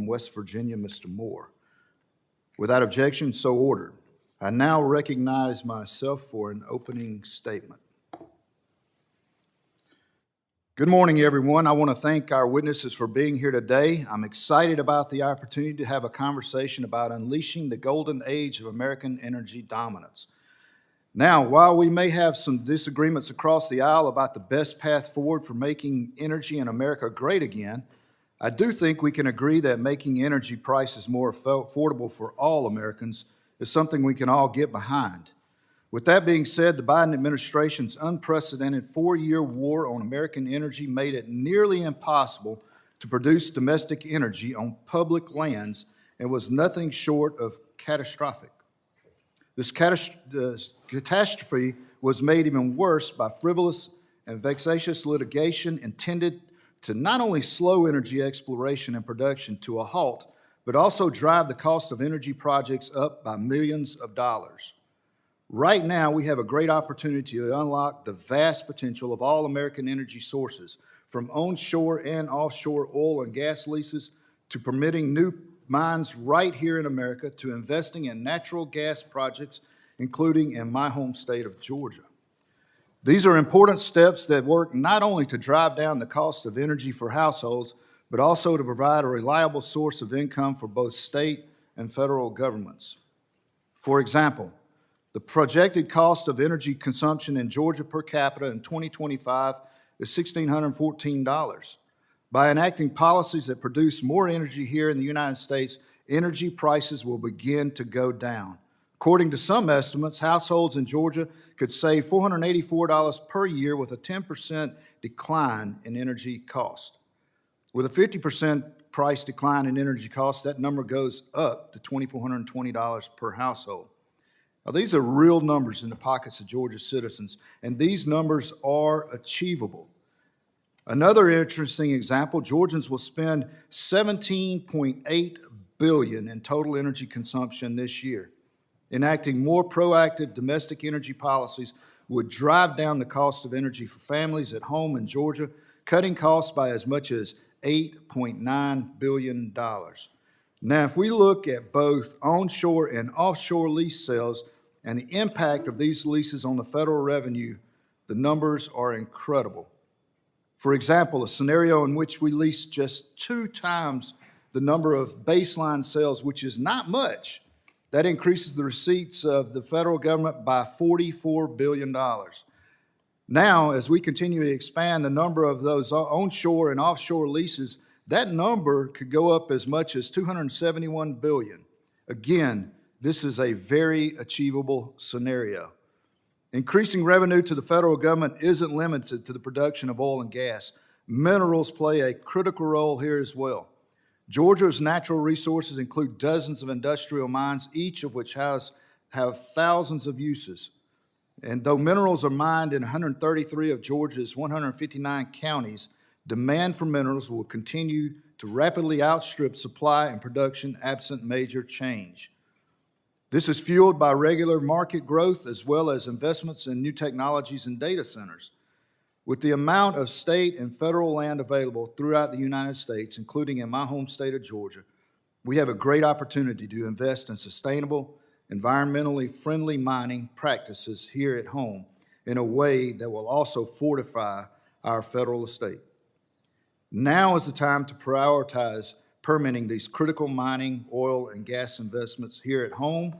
from West Virginia, Mr. Moore. Without objection, so ordered. I now recognize myself for an opening statement. Good morning, everyone. I want to thank our witnesses for being here today. I'm excited about the opportunity to have a conversation about unleashing the golden age of American energy dominance. Now, while we may have some disagreements across the aisle about the best path forward for making energy in America great again, I do think we can agree that making energy prices more affordable for all Americans is something we can all get behind. With that being said, the Biden administration's unprecedented four-year war on American energy made it nearly impossible to produce domestic energy on public lands and was nothing short of catastrophic. This catastrophe was made even worse by frivolous and vexatious litigation intended to not only slow energy exploration and production to a halt, but also drive the cost of energy projects up by millions of dollars. Right now, we have a great opportunity to unlock the vast potential of all American energy sources, from onshore and offshore oil and gas leases to permitting new mines right here in America to investing in natural gas projects, including in my home state of Georgia. These are important steps that work not only to drive down the cost of energy for households, but also to provide a reliable source of income for both state and federal governments. For example, the projected cost of energy consumption in Georgia per capita in 2025 is $1,614. By enacting policies that produce more energy here in the United States, energy prices will begin to go down. According to some estimates, households in Georgia could save $484 per year with a 10% decline in energy cost. With a 50% price decline in energy cost, that number goes up to $2,420 per household. Now, these are real numbers in the pockets of Georgia citizens, and these numbers are achievable. Another interesting example, Georgians will spend $17.8 billion in total energy consumption this year. Enacting more proactive domestic energy policies would drive down the cost of energy for families at home in Georgia, cutting costs by as much as $8.9 billion. Now, if we look at both onshore and offshore lease sales and the impact of these leases on the federal revenue, the numbers are incredible. For example, a scenario in which we lease just 2 times the number of baseline sales, which is not much, that increases the receipts of the federal government by $44 billion. Now, as we continue to expand the number of those onshore and offshore leases, that number could go up as much as $271 billion. Again, this is a very achievable scenario. Increasing revenue to the federal government isn't limited to the production of oil and gas. Minerals play a critical role here as well. Georgia's natural resources include dozens of industrial mines, each of which have thousands of uses. And though minerals are mined in 133 of Georgia's 159 counties, demand for minerals will continue to rapidly outstrip supply and production absent major change. This is fueled by regular market growth as well as investments in new technologies and data centers. With the amount of state and federal land available throughout the United States, including in my home state of Georgia, we have a great opportunity to invest in sustainable, environmentally friendly mining practices here at home in a way that will also fortify our federal estate. Now is the time to prioritize permitting these critical mining, oil, and gas investments here at home,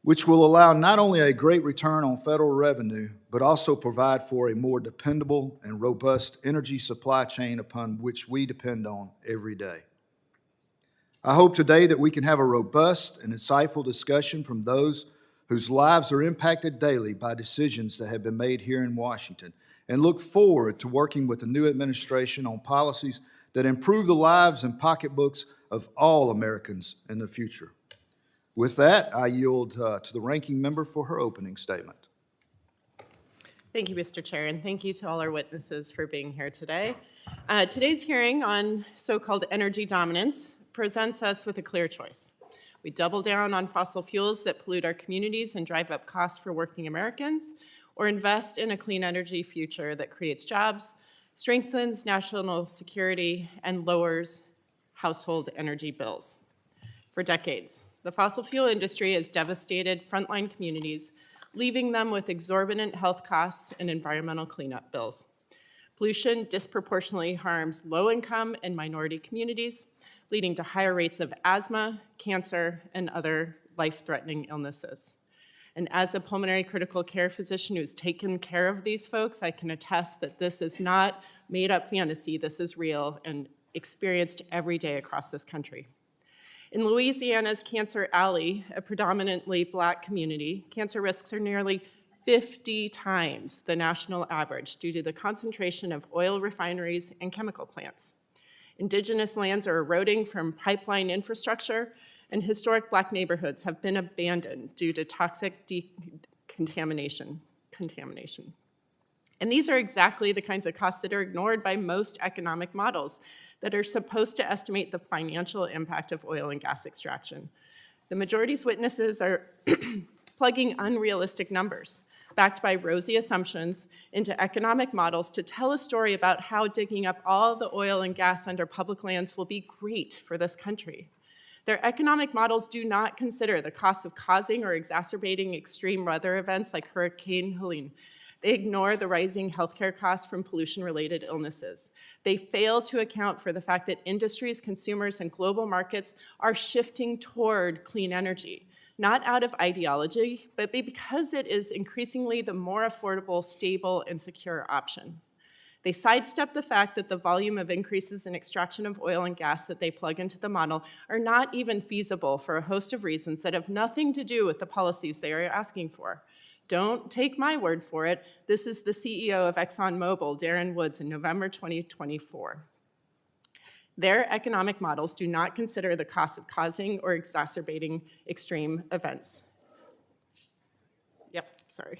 which will allow not only a great return on federal revenue, but also provide for a more dependable and robust energy supply chain upon which we depend on every day. I hope today that we can have a robust and insightful discussion from those whose lives are impacted daily by decisions that have been made here in Washington, and look forward to working with the new administration on policies that improve the lives and pocketbooks of all Americans in the future. With that, I yield to the ranking member for her opening statement. Thank you, Mr. Chair, and thank you to all our witnesses for being here today. Today's hearing on so-called energy dominance presents us with a clear choice. We double down on fossil fuels that pollute our communities and drive up costs for working Americans, or invest in a clean energy future that creates jobs, strengthens national security, and lowers household energy bills. For decades, the fossil fuel industry has devastated frontline communities, leaving them with exorbitant health costs and environmental cleanup bills. Pollution disproportionately harms low-income and minority communities, leading to higher rates of asthma, cancer, and other life-threatening illnesses. And as a pulmonary critical care physician who's taken care of these folks, I can attest that this is not made-up fantasy. This is real and experienced every day across this country. In Louisiana's Cancer Alley, a predominantly Black community, cancer risks are nearly 50 times the national average due to the concentration of oil refineries and chemical plants. Indigenous lands are eroding from pipeline infrastructure, and historic Black neighborhoods have been abandoned due to toxic contamination. And these are exactly the kinds of costs that are ignored by most economic models that are supposed to estimate the financial impact of oil and gas extraction. The majority's witnesses are plugging unrealistic numbers, backed by rosy assumptions, into economic models to tell a story about how digging up all the oil and gas under public lands will be great for this country. Their economic models do not consider the costs of causing or exacerbating extreme weather events like Hurricane Helene. They ignore the rising healthcare costs from pollution-related illnesses. They fail to account for the fact that industries, consumers, and global markets are shifting toward clean energy, not out of ideology, but because it is increasingly the more affordable, stable, and secure option. They sidestep the fact that the volume of increases in extraction of oil and gas that they plug into the model are not even feasible for a host of reasons that have nothing to do with the policies they are asking for. Don't take my word for it. This is the CEO of ExxonMobil, Darren Woods, in November 2024. Their economic models do not consider the cost of causing or exacerbating extreme events. Yep, sorry.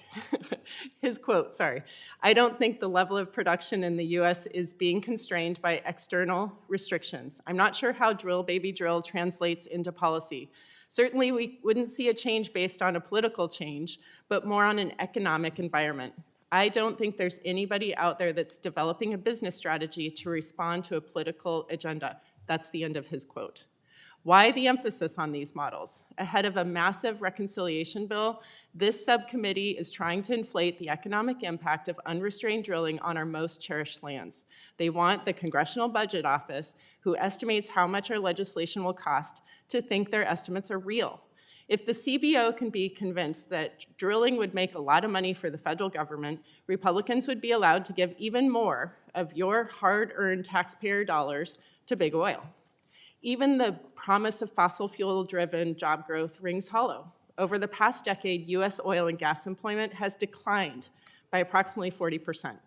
His quote, sorry. I don't think the level of production in the US is being constrained by external restrictions. I'm not sure how drill, baby, drill translates into policy. Certainly, we wouldn't see a change based on a political change, but more on an economic environment. I don't think there's anybody out there that's developing a business strategy to respond to a political agenda. That's the end of his quote. Why the emphasis on these models? Ahead of a massive reconciliation bill, this subcommittee is trying to inflate the economic impact of unrestrained drilling on our most cherished lands. They want the Congressional Budget Office, who estimates how much our legislation will cost, to think their estimates are real. If the CBO can be convinced that drilling would make a lot of money for the federal government, Republicans would be allowed to give even more of your hard-earned taxpayer dollars to big oil. Even the promise of fossil fuel-driven job growth rings hollow. Over the past decade, US oil and gas employment has declined by approximately 40%.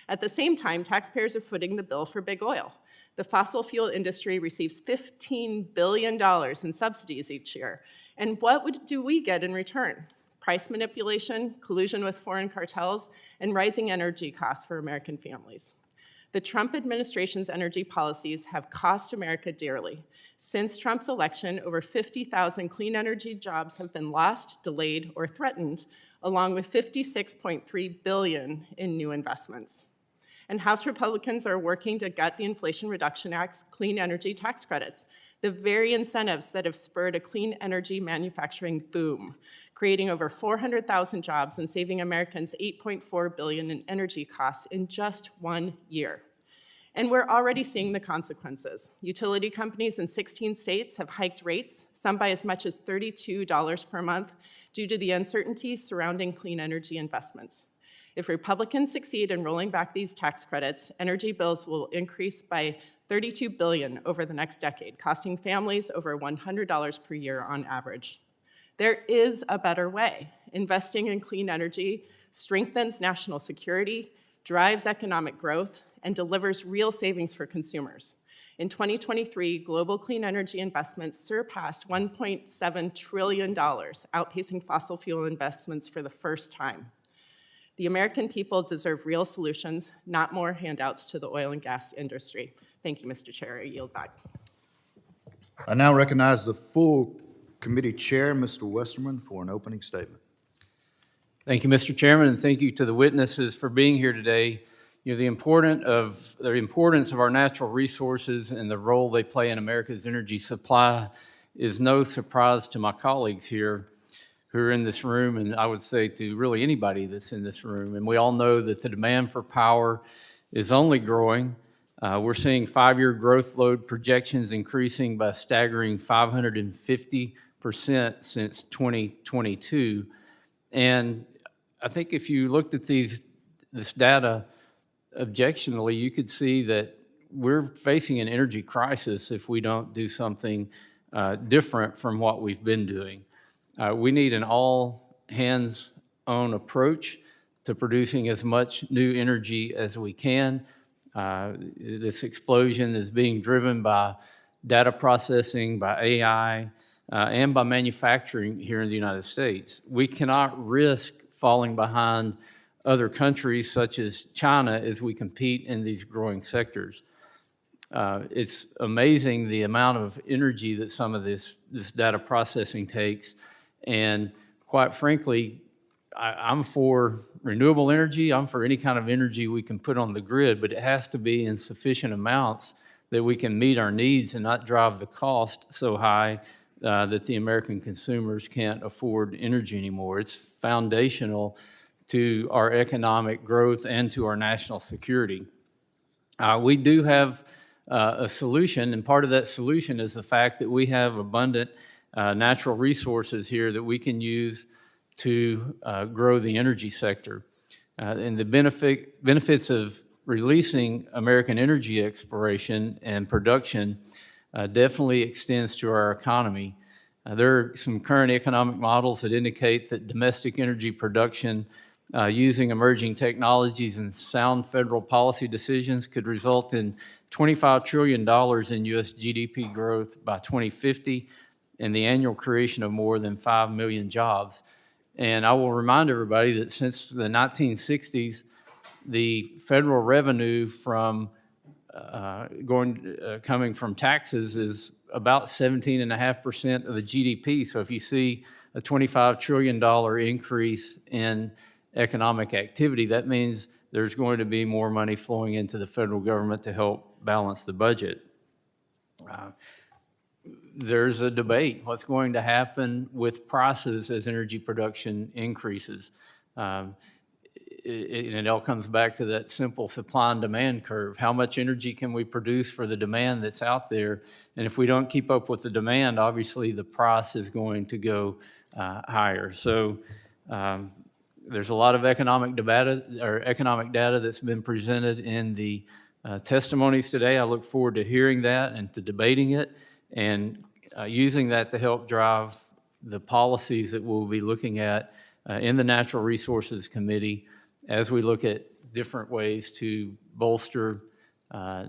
At the same time, taxpayers are footing the bill for big oil. The fossil fuel industry receives $15 billion in subsidies each year. And what do we get in return? Price manipulation, collusion with foreign cartels, and rising energy costs for American families. The Trump administration's energy policies have cost America dearly. Since Trump's election, over 50,000 clean energy jobs have been lost, delayed, or threatened, along with $56.3 billion in new investments. And House Republicans are working to gut the Inflation Reduction Act's clean energy tax credits, the very incentives that have spurred a clean energy manufacturing boom, creating over 400,000 jobs and saving Americans $8.4 billion in energy costs in just 1 year. And we're already seeing the consequences. Utility companies in 16 states have hiked rates, some by as much as $32 per month, due to the uncertainty surrounding clean energy investments. If Republicans succeed in rolling back these tax credits, energy bills will increase by $32 billion over the next decade, costing families over $100 per year on average. There is a better way. Investing in clean energy strengthens national security, drives economic growth, and delivers real savings for consumers. In 2023, global clean energy investments surpassed $1.7 trillion, outpacing fossil fuel investments for the first time. The American people deserve real solutions, not more handouts to the oil and gas industry. Thank you, Mr. Chair. I yield back. I now recognize the full committee chair, Mr. Westerman, for an opening statement. Thank you, Mr. Chairman, and thank you to the witnesses for being here today. the importance of our natural resources and the role they play in America's energy supply is no surprise to my colleagues here who are in this room, and I would say to really anybody that's in this room. And we all know that the demand for power is only growing. We're seeing 5-year growth load projections increasing by a staggering 550% since 2022. And I think if you looked at this data objectively, you could see that we're facing an energy crisis if we don't do something different from what we've been doing. We need an all-hands-on approach to producing as much new energy as we can. This explosion is being driven by data processing, by AI, and by manufacturing here in the United States. We cannot risk falling behind other countries such as China as we compete in these growing sectors. It's amazing the amount of energy that some of this data processing takes, and quite frankly, I'm for renewable energy. I'm for any kind of energy we can put on the grid, but it has to be in sufficient amounts that we can meet our needs and not drive the cost so high that the American consumers can't afford energy anymore. It's foundational to our economic growth and to our national security. We do have a solution, and part of that solution is the fact that we have abundant natural resources here that we can use to grow the energy sector. And the benefits of releasing American energy exploration and production definitely extends to our economy. There are some current economic models that indicate that domestic energy production using emerging technologies and sound federal policy decisions could result in $25 trillion in U.S. GDP growth by 2050 and the annual creation of more than 5 million jobs. And I will remind everybody that since the 1960s, the federal revenue from coming from taxes is about 17.5% of the GDP. So if you see a $25 trillion increase in economic activity, that means there's going to be more money flowing into the federal government to help balance the budget. There's a debate. What's going to happen with prices as energy production increases? And it all comes back to that simple supply and demand curve. How much energy can we produce for the demand that's out there? And if we don't keep up with the demand, obviously the price is going to go higher. So there's a lot of economic data that's been presented in the testimonies today. I look forward to hearing that and to debating it and using that to help drive the policies that we'll be looking at in the Natural Resources Committee as we look at different ways to bolster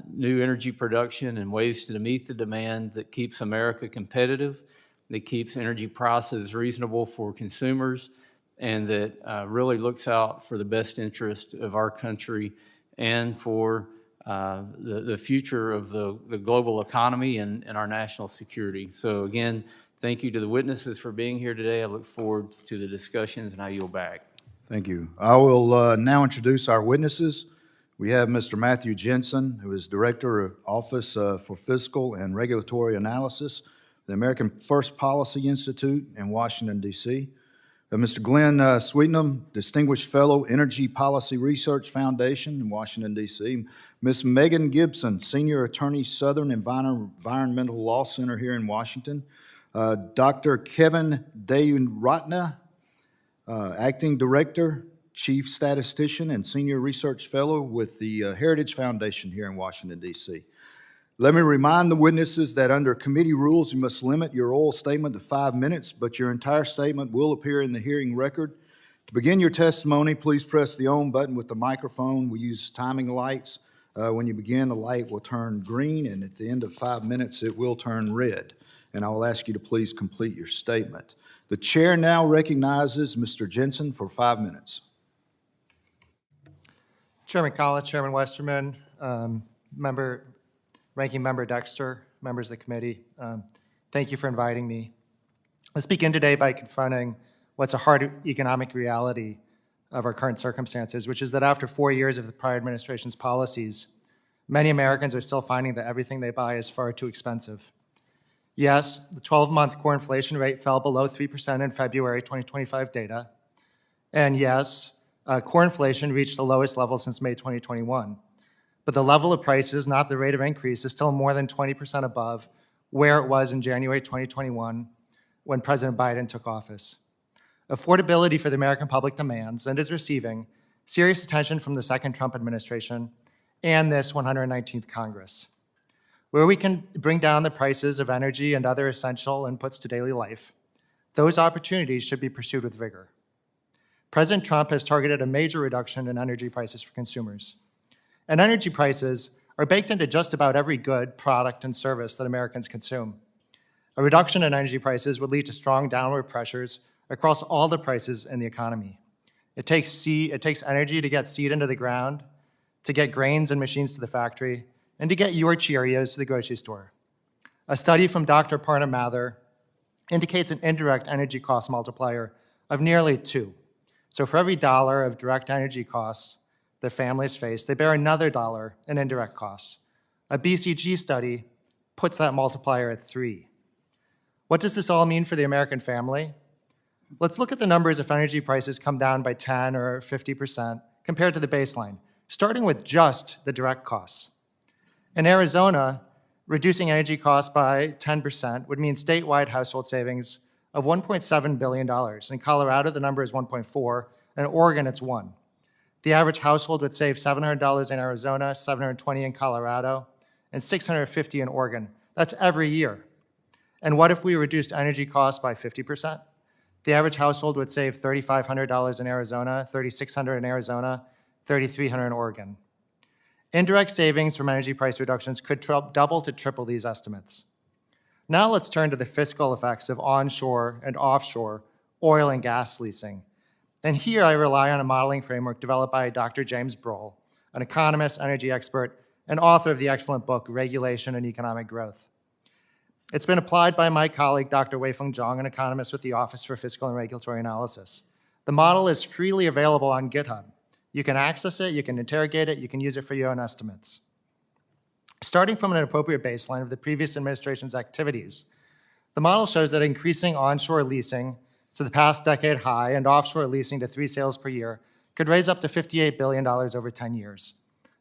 new energy production and ways to meet the demand that keeps America competitive, that keeps energy prices reasonable for consumers, and that really looks out for the best interest of our country and for the future of the global economy and our national security. So again, thank you to the witnesses for being here today. I look forward to the discussions, and I yield back. Thank you. I will now introduce our witnesses. We have Mr. Matthew Jensen, who is Director of Office for Fiscal and Regulatory Analysis, the American First Policy Institute in Washington, D.C. Mr. Glenn Sweetenham, Distinguished Fellow, Energy Policy Research Foundation in Washington, D.C. Ms. Megan Gibson, Senior Attorney, Southern Environmental Law Center here in Washington. Dr. Kevin Deunratna, Acting Director, Chief Statistician, and Senior Research Fellow with the Heritage Foundation here in Washington, D.C. Let me remind the witnesses that under committee rules, you must limit your oral statement to 5 minutes, but your entire statement will appear in the hearing record. To begin your testimony, please press the on button with the microphone. We use timing lights. When you begin, the light will turn green, and at the end of 5 minutes, it will turn red. And I will ask you to please complete your statement. The chair now recognizes Mr. Jensen for 5 minutes. Chairman Collins, Chairman Westerman, Ranking Member Dexter, members of the committee, thank you for inviting me. Let's begin today by confronting what's a hard economic reality of our current circumstances, which is that after 4 years of the prior administration's policies, many Americans are still finding that everything they buy is far too expensive. Yes, the 12-month core inflation rate fell below 3% in February 2025 data. And yes, core inflation reached the lowest level since May 2021. But the level of prices, not the rate of increase, is still more than 20% above where it was in January 2021 when President Biden took office. Affordability for the American public demands and is receiving serious attention from the second Trump administration and this 119th Congress. Where we can bring down the prices of energy and other essential inputs to daily life, those opportunities should be pursued with vigor. President Trump has targeted a major reduction in energy prices for consumers. And energy prices are baked into just about every good, product, and service that Americans consume. A reduction in energy prices would lead to strong downward pressures across all the prices in the economy. It takes energy to get seed into the ground, to get grains and machines to the factory, and to get your Cheerios to the grocery store. A study from Dr. Parna Mather indicates an indirect energy cost multiplier of nearly 2. So for every dollar of direct energy costs that families face, they bear another dollar in indirect costs. A BCG study puts that multiplier at 3. What does this all mean for the American family? Let's look at the numbers if energy prices come down by 10 or 50% compared to the baseline, starting with just the direct costs. In Arizona, reducing energy costs by 10% would mean statewide household savings of $1.7 billion. In Colorado, the number is 1.4, and in Oregon, it's 1. The average household would save $700 in Arizona, $720 in Colorado, and $650 in Oregon. That's every year. And what if we reduced energy costs by 50%? The average household would save $3,500 in Arizona, $3,600 in Arizona, $3,300 in Oregon. Indirect savings from energy price reductions could double to triple these estimates. Now let's turn to the fiscal effects of onshore and offshore oil and gas leasing. And here I rely on a modeling framework developed by Dr. James Brohl, an economist, energy expert, and author of the excellent book, Regulation and Economic Growth. It's been applied by my colleague, Dr. Weifeng Zhang, an economist with the Office for Fiscal and Regulatory Analysis. The model is freely available on GitHub. You can access it, you can interrogate it, you can use it for your own estimates. Starting from an appropriate baseline of the previous administration's activities, the model shows that increasing onshore leasing to the past decade high and offshore leasing to 3 sales per year could raise up to $58 billion over 10 years.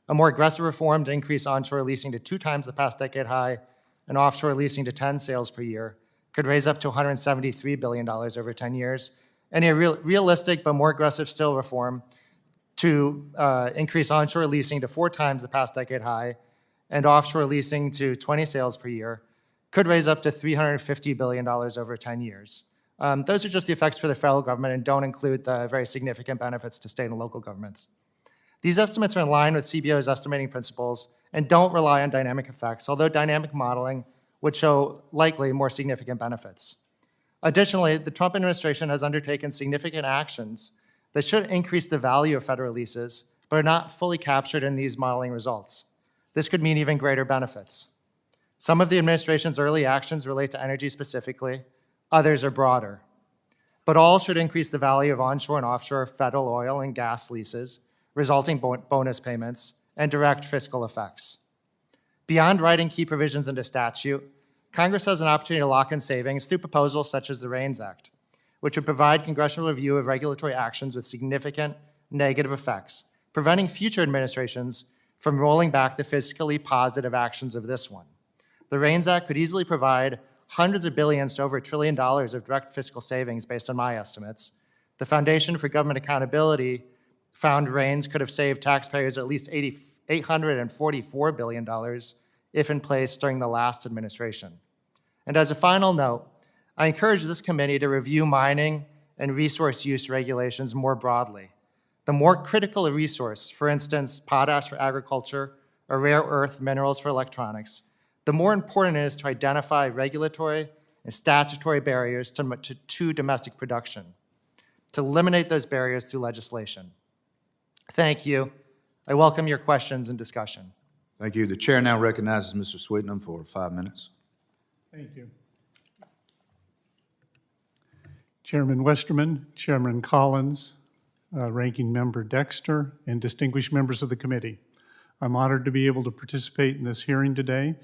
A more aggressive reform to increase onshore leasing to 2 times the past decade high and offshore leasing to 10 sales per year could raise up to $173 billion over 10 years. And a realistic but more aggressive still reform to increase onshore leasing to 4 times the past decade high and offshore leasing to 20 sales per year could raise up to $350 billion over 10 years. Those are just the effects for the federal government and don't include the very significant benefits to state and local governments. These estimates are in line with CBO's estimating principles and don't rely on dynamic effects, although dynamic modeling would show likely more significant benefits. Additionally, the Trump administration has undertaken significant actions that should increase the value of federal leases, but are not fully captured in these modeling results. This could mean even greater benefits. Some of the administration's early actions relate to energy specifically, others are broader. But all should increase the value of onshore and offshore federal oil and gas leases, resulting bonus payments, and direct fiscal effects. Beyond writing key provisions into statute, Congress has an opportunity to lock in savings through proposals such as the REINS Act, which would provide congressional review of regulatory actions with significant negative effects, preventing future administrations from rolling back the fiscally positive actions of this one. The REINS Act could easily provide hundreds of billions to over $1 trillion of direct fiscal savings based on my estimates. The Foundation for Government Accountability found REINS could have saved taxpayers at least $844 billion if in place during the last administration. And as a final note, I encourage this committee to review mining and resource use regulations more broadly. The more critical a resource, for instance, potash for agriculture or rare earth minerals for electronics, the more important it is to identify regulatory and statutory barriers to domestic production, to eliminate those barriers through legislation. Thank you. I welcome your questions and discussion. Thank you. The chair now recognizes Mr. Sweetnam for 5 minutes. Thank you. Chairman Westerman, Chairman Collins, Ranking Member Dexter, and distinguished members of the committee. I'm honored to be able to participate in this hearing today.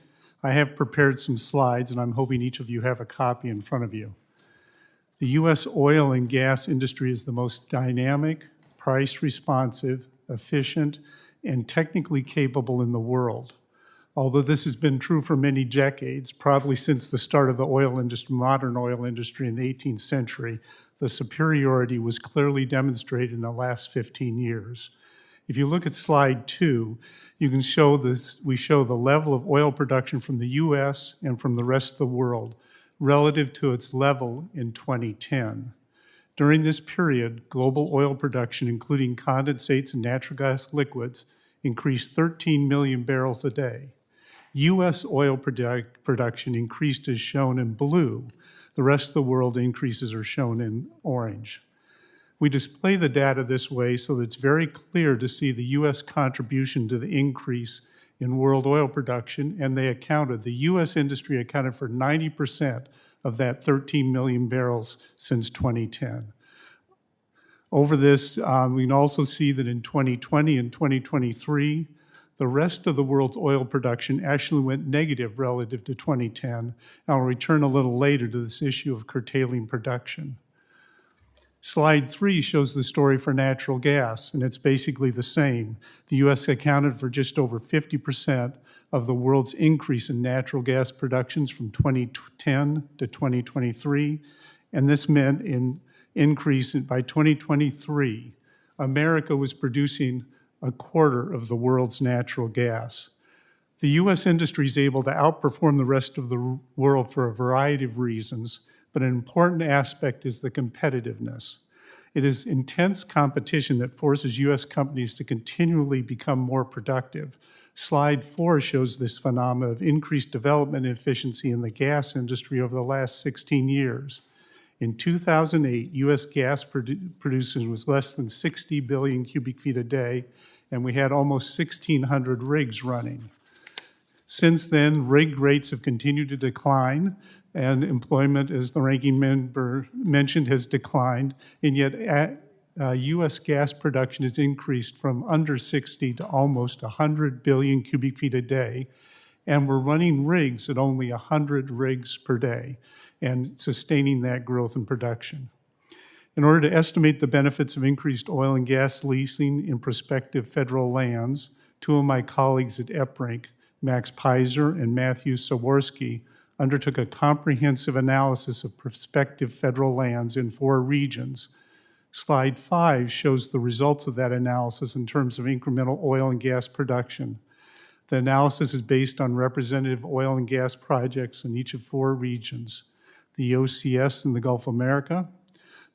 I have prepared some slides, and I'm hoping each of you have a copy in front of you. The U.S. oil and gas industry is the most dynamic, price-responsive, efficient, and technically capable in the world. Although this has been true for many decades, probably since the start of the oil industry, modern oil industry in the 18th century, the superiority was clearly demonstrated in the last 15 years. If you look at slide 2, you can show this. We show the level of oil production from the U.S. and from the rest of the world relative to its level in 2010. During this period, global oil production, including condensates and natural gas liquids, increased 13 million barrels a day. U.S. oil production increased as shown in blue. The rest of the world increases are shown in orange. We display the data this way so that it's very clear to see the U.S. contribution to the increase in world oil production, and the U.S. industry accounted for 90% of that 13 million barrels since 2010. Over this, we can also see that in 2020 and 2023, the rest of the world's oil production actually went negative relative to 2010. I'll return a little later to this issue of curtailing production. Slide 3 shows the story for natural gas, and it's basically the same. The U.S. accounted for just over 50% of the world's increase in natural gas productions from 2010 to 2023, and this meant an increase by 2023. America was producing a quarter of the world's natural gas. The U.S. industry is able to outperform the rest of the world for a variety of reasons, but an important aspect is the competitiveness. It is intense competition that forces U.S. companies to continually become more productive. Slide 4 shows this phenomenon of increased development and efficiency in the gas industry over the last 16 years. In 2008, U.S. gas producing was less than 60 billion cubic feet a day, and we had almost 1,600 rigs running. Since then, rig rates have continued to decline, and employment, as the ranking member mentioned, has declined, and yet U.S. gas production has increased from under 60 to almost 100 billion cubic feet a day, and we're running rigs at only 100 rigs per day and sustaining that growth in production. In order to estimate the benefits of increased oil and gas leasing in prospective federal lands, two of my colleagues at EPRINC, Max Pizer and Matthew Sawarski, undertook a comprehensive analysis of prospective federal lands in 4 regions. Slide 5 shows the results of that analysis in terms of incremental oil and gas production. The analysis is based on representative oil and gas projects in each of 4 regions: the OCS in the Gulf of America,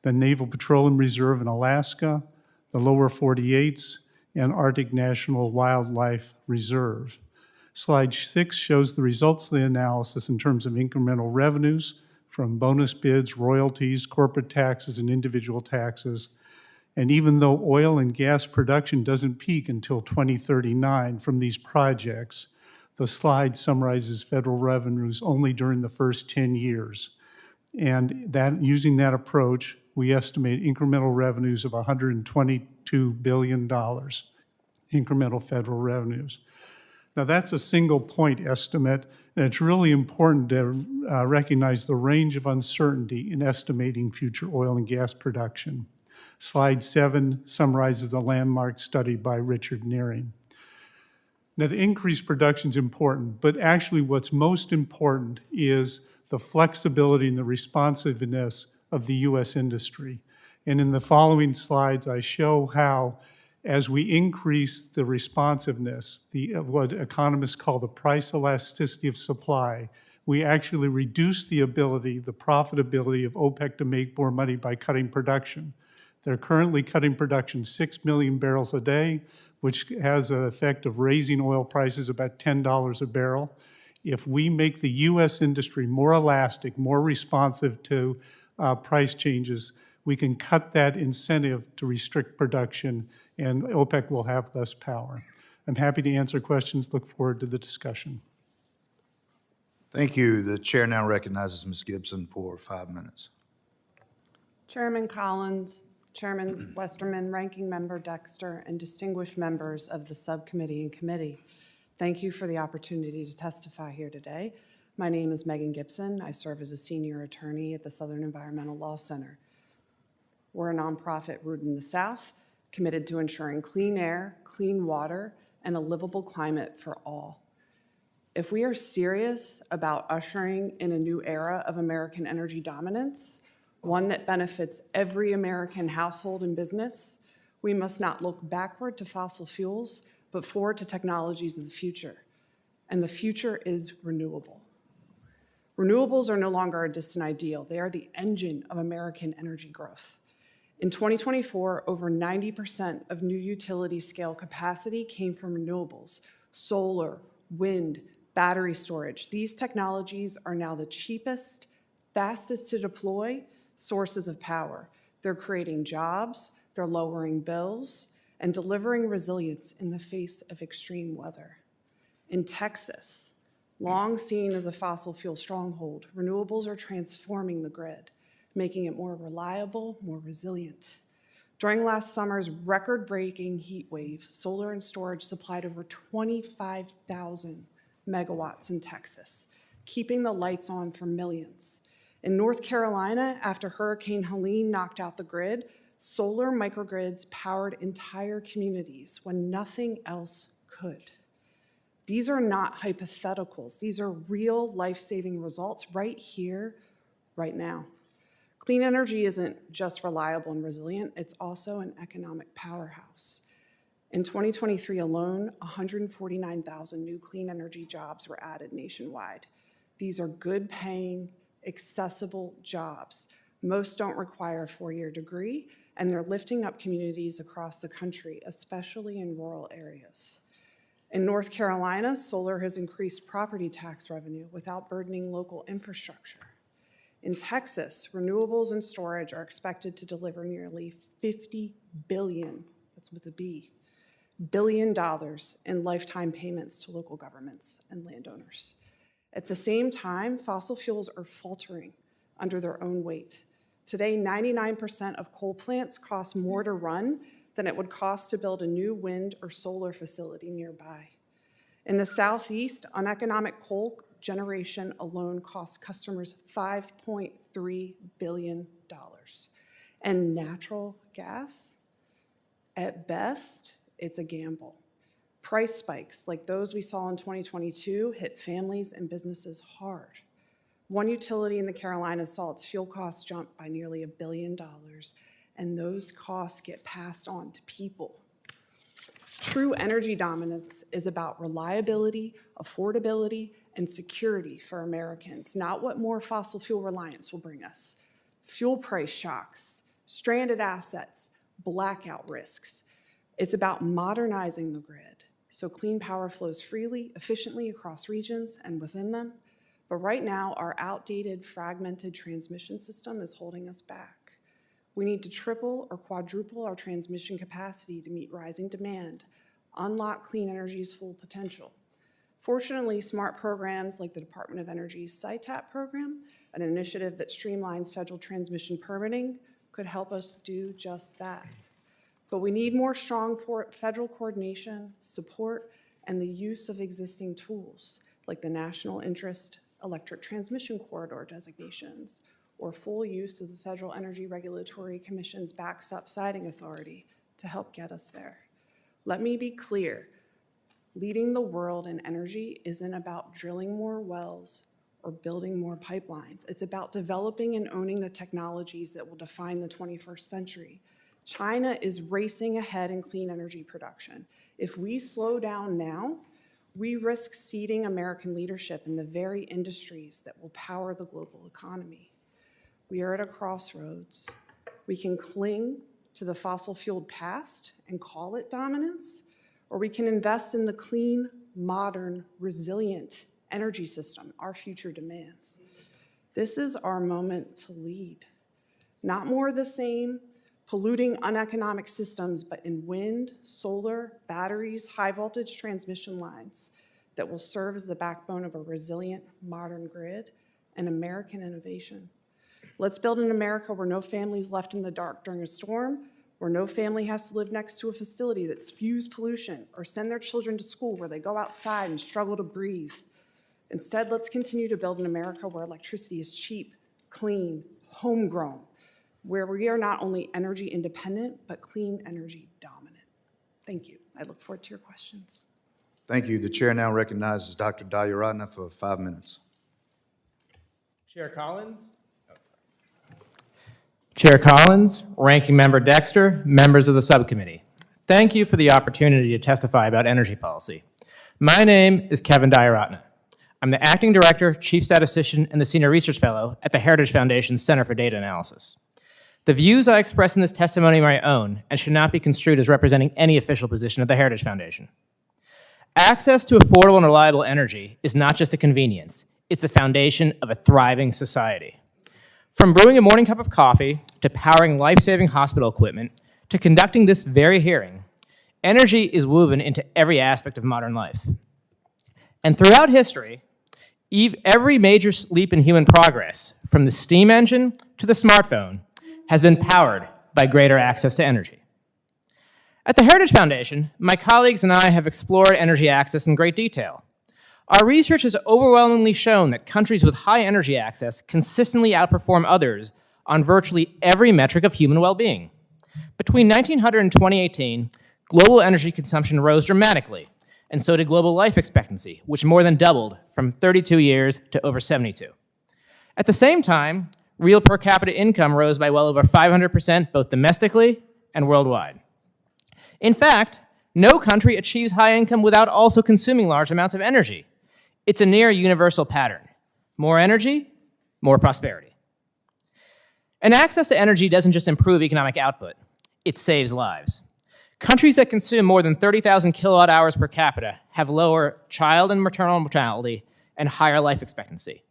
the Naval Petroleum Reserve in Alaska, the Lower 48s, and Arctic National Wildlife Reserve. Slide 6 shows the results of the analysis in terms of incremental revenues from bonus bids, royalties, corporate taxes, and individual taxes. And even though oil and gas production doesn't peak until 2039 from these projects, the slide summarizes federal revenues only during the first 10 years. And that, using that approach, we estimate incremental revenues of $122 billion, incremental federal revenues. Now, that's a single point estimate, and it's really important to recognize the range of uncertainty in estimating future oil and gas production. Slide 7 summarizes a landmark study by Richard Nearing. Now, the increased production is important, but actually what's most important is the flexibility and the responsiveness of the U.S. industry. And in the following slides, I show how, as we increase the responsiveness, what economists call the price elasticity of supply, we actually reduce the profitability of OPEC to make more money by cutting production. They're currently cutting production 6 million barrels a day, which has an effect of raising oil prices about $10 a barrel. If we make the U.S. industry more elastic, more responsive to price changes, we can cut that incentive to restrict production, and OPEC will have less power. I'm happy to answer questions. Look forward to the discussion. Thank you. The chair now recognizes Ms. Gibson for 5 minutes. Chairman Collins, Chairman Westerman, Ranking Member Dexter, and distinguished members of the subcommittee and committee. Thank you for the opportunity to testify here today. My name is Megan Gibson. I serve as a senior attorney at the Southern Environmental Law Center. We're a nonprofit rooted in the South, committed to ensuring clean air, clean water, and a livable climate for all. If we are serious about ushering in a new era of American energy dominance, one that benefits every American household and business, we must not look backward to fossil fuels, but forward to technologies of the future. And the future is renewable. Renewables are no longer a distant ideal. They are the engine of American energy growth. In 2024, over 90% of new utility scale capacity came from renewables, solar, wind, battery storage. These technologies are now the cheapest, fastest to deploy sources of power. They're creating jobs, they're lowering bills, and delivering resilience in the face of extreme weather. In Texas, long seen as a fossil fuel stronghold, renewables are transforming the grid, making it more reliable, more resilient. During last summer's record-breaking heat wave, solar and storage supplied over 25,000 megawatts in Texas, keeping the lights on for millions. In North Carolina, after Hurricane Helene knocked out the grid, solar microgrids powered entire communities when nothing else could. These are not hypotheticals. These are real life-saving results right here, right now. Clean energy isn't just reliable and resilient, it's also an economic powerhouse. In 2023 alone, 149,000 new clean energy jobs were added nationwide. These are good-paying, accessible jobs. Most don't require a four-year degree, and they're lifting up communities across the country, especially in rural areas. In North Carolina, solar has increased property tax revenue without burdening local infrastructure. In Texas, renewables and storage are expected to deliver nearly $50 billion, that's with a B, $billion in lifetime payments to local governments and landowners. At the same time, fossil fuels are faltering under their own weight. Today, 99% of coal plants cost more to run than it would cost to build a new wind or solar facility nearby. In the Southeast, uneconomic coal generation alone costs customers $5.3 billion. And natural gas, at best, it's a gamble. Price spikes like those we saw in 2022 hit families and businesses hard. One utility in the Carolinas saw its fuel costs jump by nearly $1 billion, and those costs get passed on to people. True energy dominance is about reliability, affordability, and security for Americans, not what more fossil fuel reliance will bring us. Fuel price shocks, stranded assets, blackout risks. It's about modernizing the grid so clean power flows freely, efficiently across regions and within them. But right now, our outdated, fragmented transmission system is holding us back. We need to triple or quadruple our transmission capacity to meet rising demand, unlock clean energy's full potential. Fortunately, smart programs like the Department of Energy's SITAP program, an initiative that streamlines federal transmission permitting, could help us do just that. But we need more strong federal coordination, support, and the use of existing tools like the National Interest Electric Transmission Corridor designations, or full use of the Federal Energy Regulatory Commission's backstop siting authority to help get us there. Let me be clear, leading the world in energy isn't about drilling more wells or building more pipelines. It's about developing and owning the technologies that will define the 21st century. China is racing ahead in clean energy production. If we slow down now, we risk ceding American leadership in the very industries that will power the global economy. We are at a crossroads. We can cling to the fossil-fueled past and call it dominance, or we can invest in the clean, modern, resilient energy system our future demands. This is our moment to lead. Not more of the same, polluting uneconomic systems, but in wind, solar, batteries, high-voltage transmission lines that will serve as the backbone of a resilient, modern grid and American innovation. Let's build an America where no family is left in the dark during a storm, where no family has to live next to a facility that spews pollution or send their children to school where they go outside and struggle to breathe. Instead, let's continue to build an America where electricity is cheap, clean, homegrown, where we are not only energy independent, but clean energy dominant. Thank you. I look forward to your questions. Thank you. The chair now recognizes Dr. Dayaratna for 5 minutes. Chair Collins, Ranking Member Dexter, members of the subcommittee. Thank you for the opportunity to testify about energy policy. My name is Kevin Dayaratna. I'm the Acting Director, Chief Statistician, and the Senior Research Fellow at the Heritage Foundation's Center for Data Analysis. The views I express in this testimony are my own and should not be construed as representing any official position of the Heritage Foundation. Access to affordable and reliable energy is not just a convenience, it's the foundation of a thriving society. From brewing a morning cup of coffee, to powering life-saving hospital equipment, to conducting this very hearing, energy is woven into every aspect of modern life. And throughout history, every major leap in human progress, from the steam engine to the smartphone, has been powered by greater access to energy. At the Heritage Foundation, my colleagues and I have explored energy access in great detail. Our research has overwhelmingly shown that countries with high energy access consistently outperform others on virtually every metric of human well-being. Between 1900 and 2018, global energy consumption rose dramatically, and so did global life expectancy, which more than doubled from 32 years to over 72. At the same time, real per capita income rose by well over 500% both domestically and worldwide. In fact, no country achieves high income without also consuming large amounts of energy. It's a near universal pattern. More energy, more prosperity. And access to energy doesn't just improve economic output, it saves lives. Countries that consume more than 30,000 kilowatt hours per capita have lower child and maternal mortality and higher life expectancy.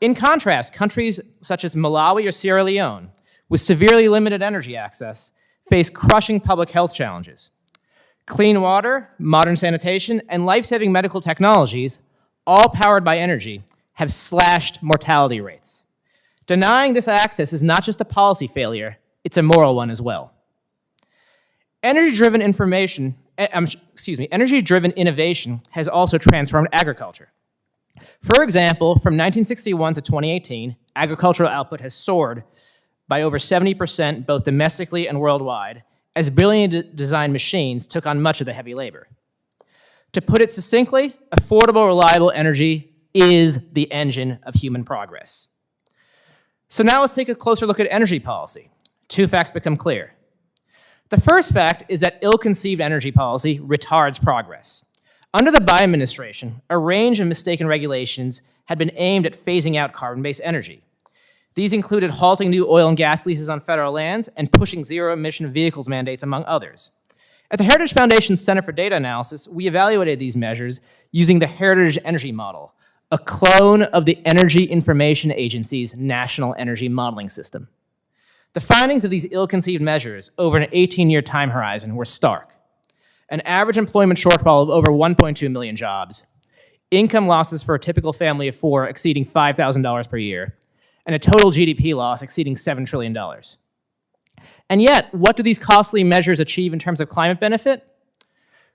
In contrast, countries such as Malawi or Sierra Leone, with severely limited energy access, face crushing public health challenges. Clean water, modern sanitation, and life-saving medical technologies, all powered by energy, have slashed mortality rates. Denying this access is not just a policy failure, it's a moral one as well. Energy-driven innovation has also transformed agriculture. For example, from 1961 to 2018, agricultural output has soared by over 70% both domestically and worldwide, as brilliantly designed machines took on much of the heavy labor. To put it succinctly, affordable, reliable energy is the engine of human progress. So now let's take a closer look at energy policy. Two facts become clear. The first fact is that ill-conceived energy policy retards progress. Under the Biden administration, a range of mistaken regulations had been aimed at phasing out carbon-based energy. These included halting new oil and gas leases on federal lands and pushing zero-emission vehicles mandates, among others. At the Heritage Foundation's Center for Data Analysis, we evaluated these measures using the Heritage Energy Model, a clone of the Energy Information Agency's National Energy Modeling System. The findings of these ill-conceived measures over an 18-year time horizon were stark. An average employment shortfall of over 1.2 million jobs, income losses for a typical family of four exceeding $5,000 per year, and a total GDP loss exceeding $7 trillion. And yet, what do these costly measures achieve in terms of climate benefit?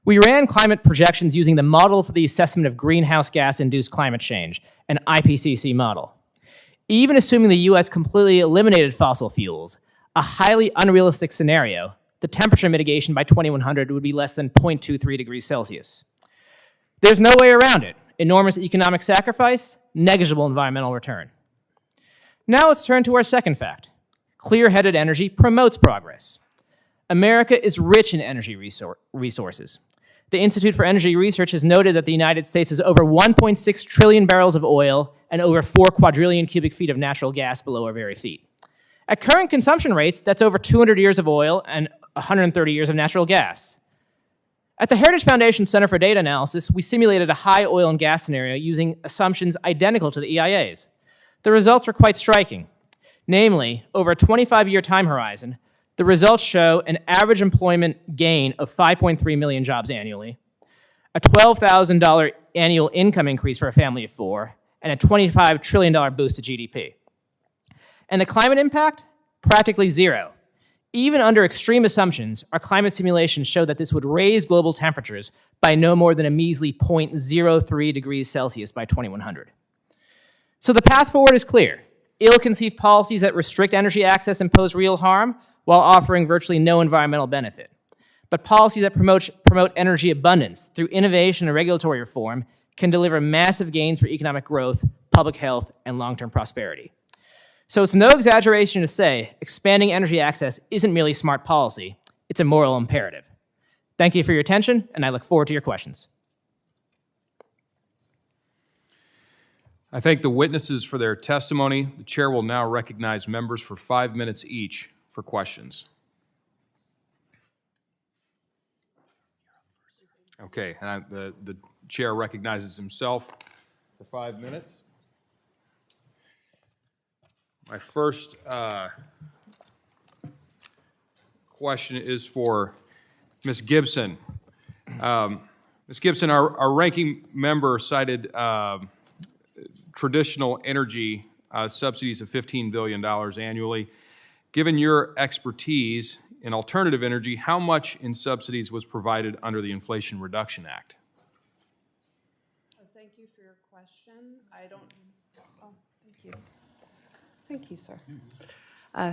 We ran climate projections using the Model for the Assessment of Greenhouse Gas-Induced Climate Change, an IPCC model. Even assuming the US completely eliminated fossil fuels, a highly unrealistic scenario, the temperature mitigation by 2100 would be less than 0.23 degrees Celsius. There's no way around it. Enormous economic sacrifice, negligible environmental return. Now let's turn to our second fact. Clear-headed energy promotes progress. America is rich in energy resources. The Institute for Energy Research has noted that the United States has over 1.6 trillion barrels of oil and over 4 quadrillion cubic feet of natural gas below our very feet. At current consumption rates, that's over 200 years of oil and 130 years of natural gas. At the Heritage Foundation Center for Data Analysis, we simulated a high oil and gas scenario using assumptions identical to the EIA's. The results were quite striking. Namely, over a 25-year time horizon, the results show an average employment gain of 5.3 million jobs annually, a $12,000 annual income increase for a family of four, and a $25 trillion boost to GDP. And the climate impact? Practically zero. Even under extreme assumptions, our climate simulations show that this would raise global temperatures by no more than a measly 0.03 degrees Celsius by 2100. So the path forward is clear. Ill-conceived policies that restrict energy access and pose real harm while offering virtually no environmental benefit. But policies that promote energy abundance through innovation and regulatory reform can deliver massive gains for economic growth, public health, and long-term prosperity. So it's no exaggeration to say expanding energy access isn't merely smart policy, it's a moral imperative. Thank you for your attention, and I look forward to your questions. I thank the witnesses for their testimony. The chair will now recognize members for 5 minutes each for questions. Okay, and the chair recognizes himself for 5 minutes. My first question is for Ms. Gibson. Ms. Gibson, our ranking member cited traditional energy subsidies of $15 billion annually. Given your expertise in alternative energy, how much in subsidies was provided under the Inflation Reduction Act? Thank you for your question. Thank you. Thank you, sir.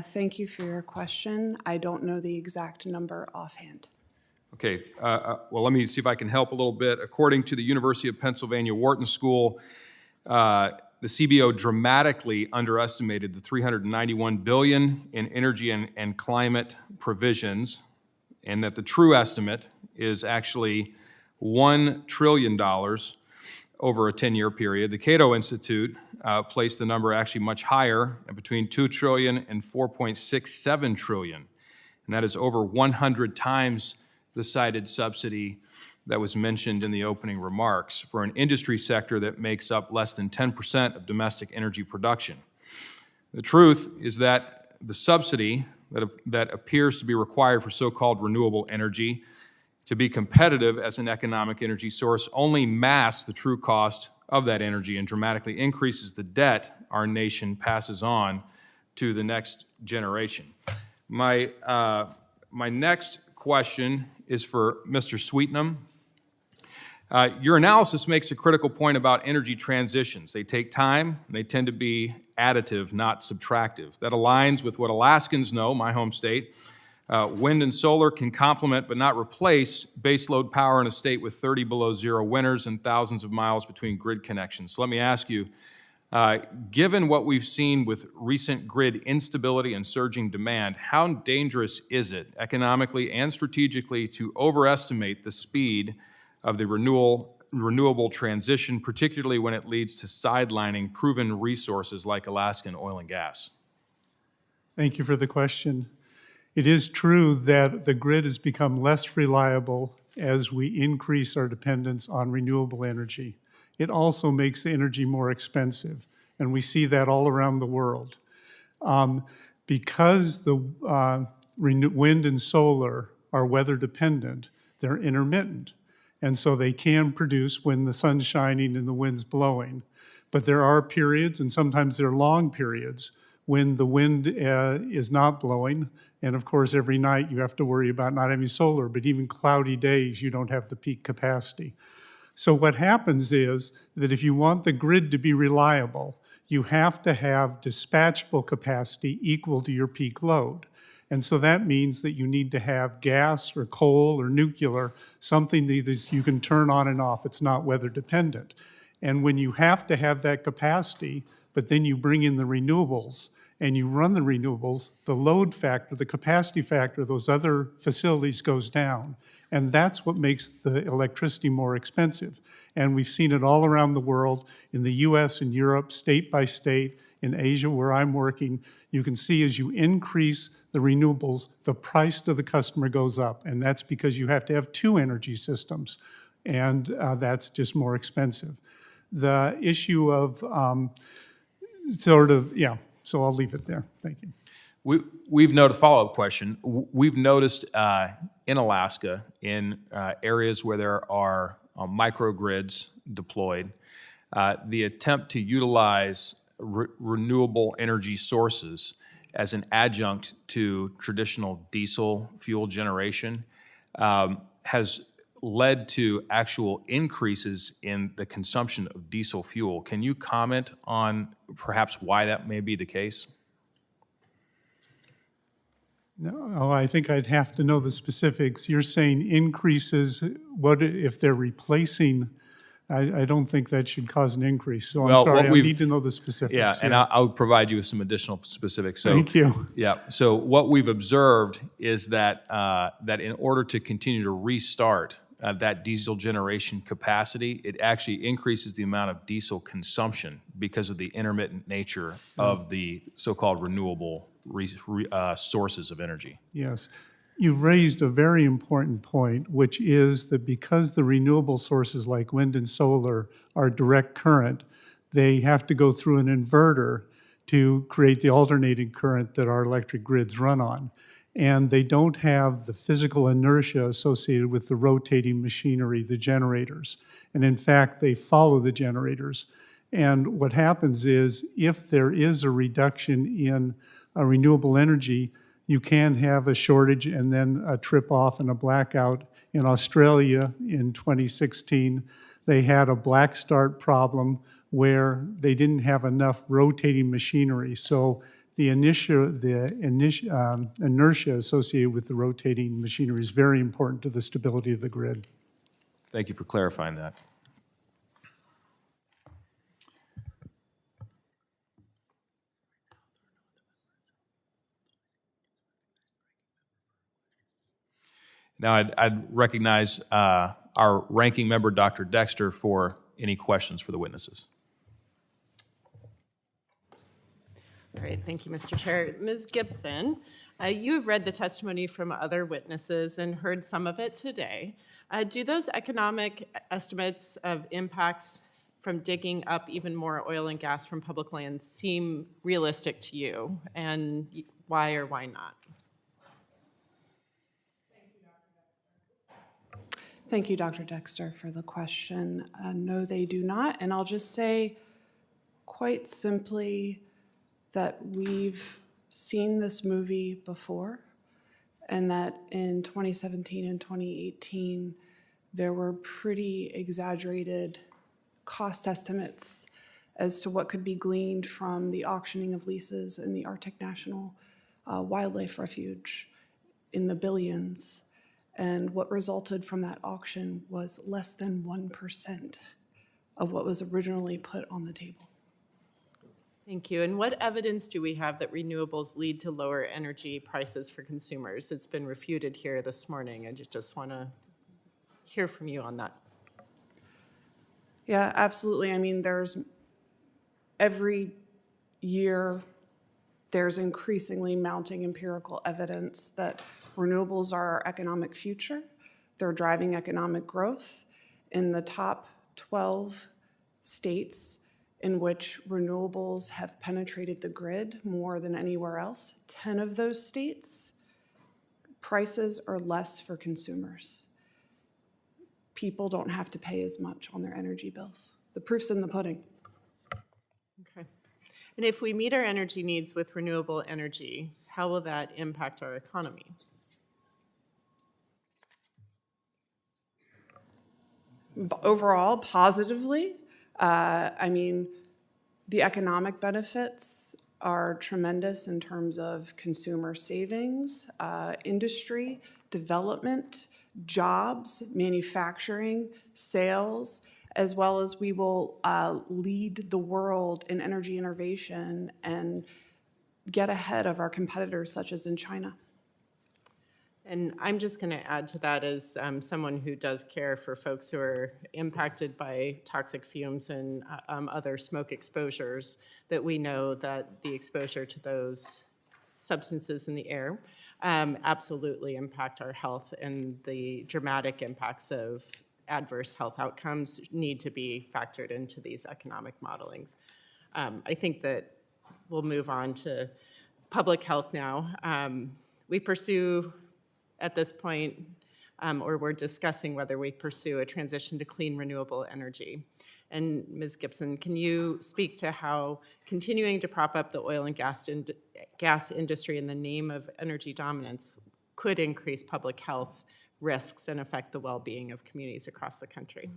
Thank you for your question. I don't know the exact number offhand. Okay, well, let me see if I can help a little bit. According to the University of Pennsylvania Wharton School, the CBO dramatically underestimated the $391 billion in energy and climate provisions, and that the true estimate is actually $1 trillion over a 10-year period. The Cato Institute placed the number actually much higher, at between $2 trillion and $4.67 trillion, and that is over 100 times the cited subsidy that was mentioned in the opening remarks for an industry sector that makes up less than 10% of domestic energy production. The truth is that the subsidy that appears to be required for so-called renewable energy to be competitive as an economic energy source only masks the true cost of that energy and dramatically increases the debt our nation passes on to the next generation. My next question is for Mr. Sweetnam. Your analysis makes a critical point about energy transitions. They take time, and they tend to be additive, not subtractive. That aligns with what Alaskans know, my home state. Wind and solar can complement but not replace baseload power in a state with 30 below zero winters and thousands of miles between grid connections. So let me ask you, given what we've seen with recent grid instability and surging demand, how dangerous is it economically and strategically to overestimate the speed of the renewable transition, particularly when it leads to sidelining proven resources like Alaskan oil and gas? Thank you for the question. It is true that the grid has become less reliable as we increase our dependence on renewable energy. It also makes the energy more expensive, and we see that all around the world. Because the wind and solar are weather dependent, they're intermittent. And so they can produce when the sun's shining and the wind's blowing. But there are periods, and sometimes they're long periods, when the wind is not blowing. And of course, every night you have to worry about not having solar, but even cloudy days, you don't have the peak capacity. So what happens is that if you want the grid to be reliable, you have to have dispatchable capacity equal to your peak load. And so that means that you need to have gas or coal or nuclear, something that you can turn on and off. It's not weather dependent. And when you have to have that capacity, but then you bring in the renewables and you run the renewables, the load factor, the capacity factor of those other facilities goes down. And that's what makes the electricity more expensive. And we've seen it all around the world, in the US and Europe, state by state, in Asia where I'm working. You can see as you increase the renewables, the price to the customer goes up. And that's because you have to have two energy systems. And that's just more expensive. The issue of so I'll leave it there. Thank you. We've noticed, follow-up question, we've noticed in Alaska, in areas where there are microgrids deployed, the attempt to utilize renewable energy sources as an adjunct to traditional diesel fuel generation has led to actual increases in the consumption of diesel fuel. Can you comment on perhaps why that may be the case? No, I think I'd have to know the specifics. You're saying increases, what if they're replacing? I don't think that should cause an increase, so Well, I'm sorry, what I we've- need to know the specifics. Yeah, and here. I'll provide you with some additional specifics. So, Thank you. yeah, so what we've observed is that, that in order to continue to restart that diesel generation capacity, it actually increases the amount of diesel consumption because of the intermittent nature of the so-called renewable sources of energy. Yes. You've raised a very important point, which is that because the renewable sources like wind and solar are direct current, they have to go through an inverter to create the alternating current that our electric grids run on. And they don't have the physical inertia associated with the rotating machinery, the generators. And in fact, they follow the generators. And what happens is if there is a reduction in renewable energy, you can have a shortage and then a trip off and a blackout. In Australia in 2016, they had a black start problem where they didn't have enough rotating machinery. So the inertia associated with the rotating machinery is very important to the stability of the grid. Thank you for clarifying that. Now, I'd recognize our ranking member, Dr. Dexter, for any questions for the witnesses. All right, thank you, Mr. Chair. Ms. Gibson, you have read the testimony from other witnesses and heard some of it today. Do those economic estimates of impacts from digging up even more oil and gas from public lands seem realistic to you? And why or why not? Thank you, Dr. Dexter, for the question. No, they do not. And I'll just say quite simply that we've seen this movie before, and that in 2017 and 2018, there were pretty exaggerated cost estimates as to what could be gleaned from the auctioning of leases in the Arctic National Wildlife Refuge in the billions. And what resulted from that auction was less than 1% of what was originally put on the table. Thank you. And what evidence do we have that renewables lead to lower energy prices for consumers? It's been refuted here this morning. I just want to hear from you on that. Yeah, absolutely. I mean, every year, there's increasingly mounting empirical evidence that renewables are our economic future. They're driving economic growth. In the top 12 states in which renewables have penetrated the grid more than anywhere else, 10 of those states, prices are less for consumers. People don't have to pay as much on their energy bills. The proof's in the pudding. Okay. And if we meet our energy needs with renewable energy, how will that impact our economy? Overall, positively. I mean, the economic benefits are tremendous in terms of consumer savings, industry, development, jobs, manufacturing, sales, as well as we will lead the world in energy innovation and get ahead of our competitors such as in China. And I'm just going to add to that as someone who does care for folks who are impacted by toxic fumes and other smoke exposures, that we know that the exposure to those substances in the air absolutely impact our health, and the dramatic impacts of adverse health outcomes need to be factored into these economic modelings. I think that we'll move on to public health now. We pursue at this point, or we're discussing whether we pursue a transition to clean renewable energy. And Ms. Gibson, can you speak to how continuing to prop up the oil and gas industry in the name of energy dominance could increase public health risks and affect the well-being of communities across the country?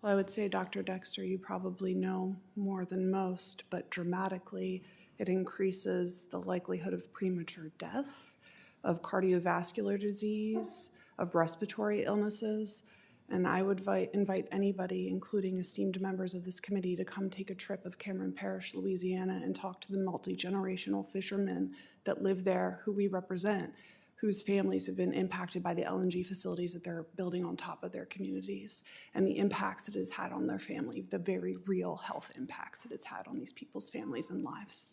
Well, I would say, Dr. Dexter, you probably know more than most, but dramatically, it increases the likelihood of premature death, of cardiovascular disease, of respiratory illnesses. And I would invite anybody, including esteemed members of this committee, to come take a trip of Cameron Parish, Louisiana, and talk to the multi-generational fishermen that live there, who we represent, whose families have been impacted by the LNG facilities that they're building on top of their communities, and the impacts it has had on their family, the very real health impacts that it's had on these people's families and lives.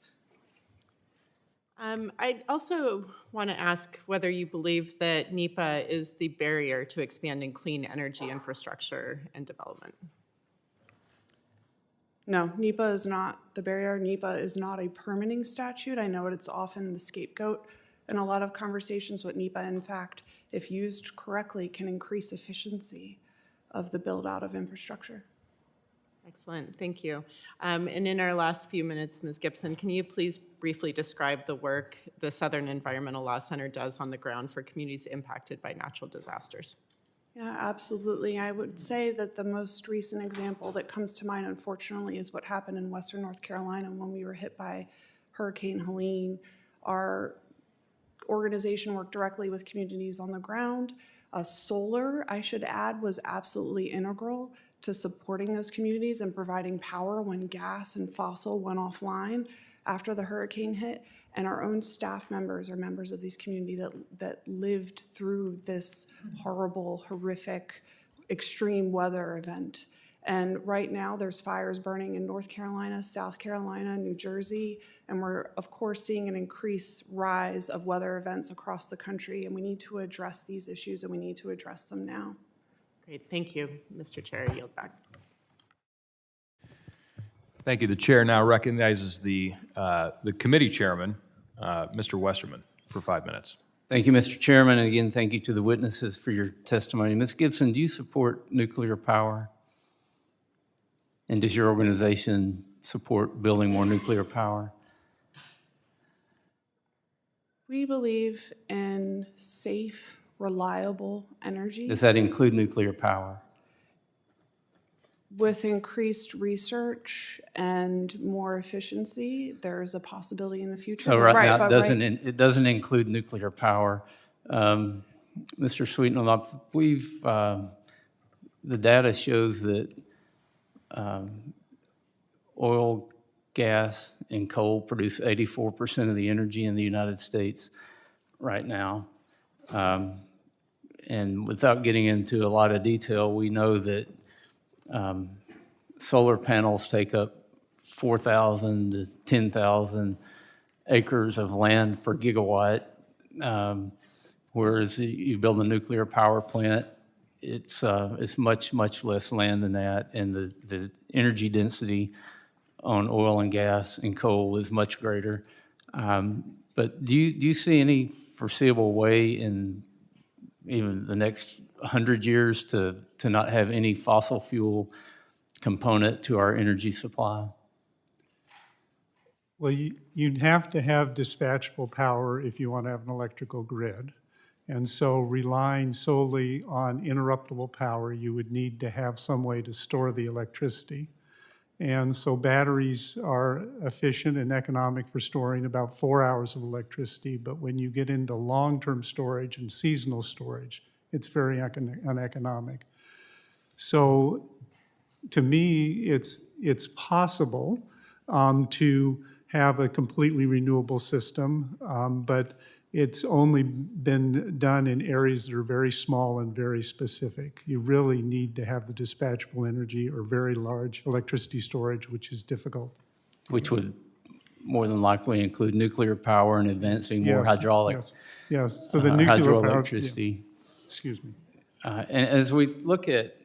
I also want to ask whether you believe that NEPA is the barrier to expanding clean energy infrastructure and development. No, NEPA is not the barrier. NEPA is not a permitting statute. I know it's often the scapegoat in a lot of conversations with NEPA. In fact, if used correctly, can increase efficiency of the build-out of infrastructure. Excellent, thank you. And in our last few minutes, Ms. Gibson, can you please briefly describe the work the Southern Environmental Law Center does on the ground for communities impacted by natural disasters? Yeah, absolutely. I would say that the most recent example that comes to mind, unfortunately, is what happened in Western North Carolina when we were hit by Hurricane Helene. Our organization worked directly with communities on the ground. Solar, I should add, was absolutely integral to supporting those communities and providing power when gas and fossil went offline after the hurricane hit. And our own staff members are members of these communities that lived through this horrible, horrific, extreme weather event. And right now there's fires burning in North Carolina, South Carolina, New Jersey, and we're of course seeing an increased rise of weather events across the country, and we need to address these issues and we need to address them now. Great, thank you, Mr. Chair. I yield back. Thank you. The chair now recognizes the committee chairman, Mr. Westerman, for 5 minutes. Thank you, Mr. Chairman, and again, thank you to the witnesses for your testimony. Ms. Gibson, do you support nuclear power? And does your organization support building more nuclear power? We believe in safe, reliable energy. Does that include nuclear power? With increased research and more efficiency, there's a possibility in the future. So right now, but it doesn't include nuclear power. Mr. Sweetnam, I believe the data shows that oil, gas, and coal produce 84% of the energy in the United States right now. And without getting into a lot of detail, we know that solar panels take up 4,000 to 10,000 acres of land per gigawatt, whereas you build a nuclear power plant, it's much, much less land than that, and the energy density on oil and gas and coal is much greater. But do you see any foreseeable way in even the next 100 years to not have any fossil fuel component to our energy supply? Well, you'd have to have dispatchable power if you want to have an electrical grid. And so relying solely on interruptible power, you would need to have some way to store the electricity. And so batteries are efficient and economic for storing about 4 hours of electricity, but when you get into long-term storage and seasonal storage, it's very uneconomic. So to me, it's possible to have a completely renewable system, but it's only been done in areas that are very small and very specific. You really need to have the dispatchable energy or very large electricity storage, which is difficult. Which would more than likely include nuclear power and advancing more hydraulic Yes. So the nuclear power, hydroelectricity. Excuse me. And as we look at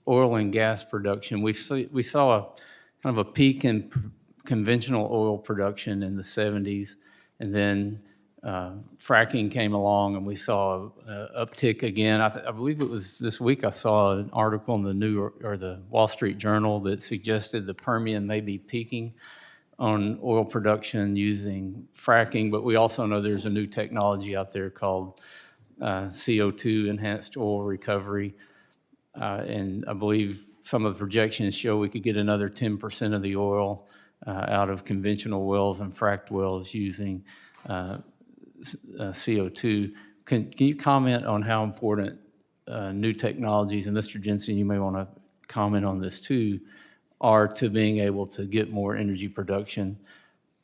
oil and gas production, we saw a kind of a peak in conventional oil production in the 70s, and then fracking came along and we saw an uptick again. I believe it was this week I saw an article in the the Wall Street Journal that suggested the Permian may be peaking on oil production using fracking, but we also know there's a new technology out there called CO2, enhanced oil recovery. And I believe some of the projections show we could get another 10% of the oil out of conventional wells and fracked wells using CO2. Can you comment on how important new technologies, and Mr. Jensen, you may want to comment on this too, are to being able to get more energy production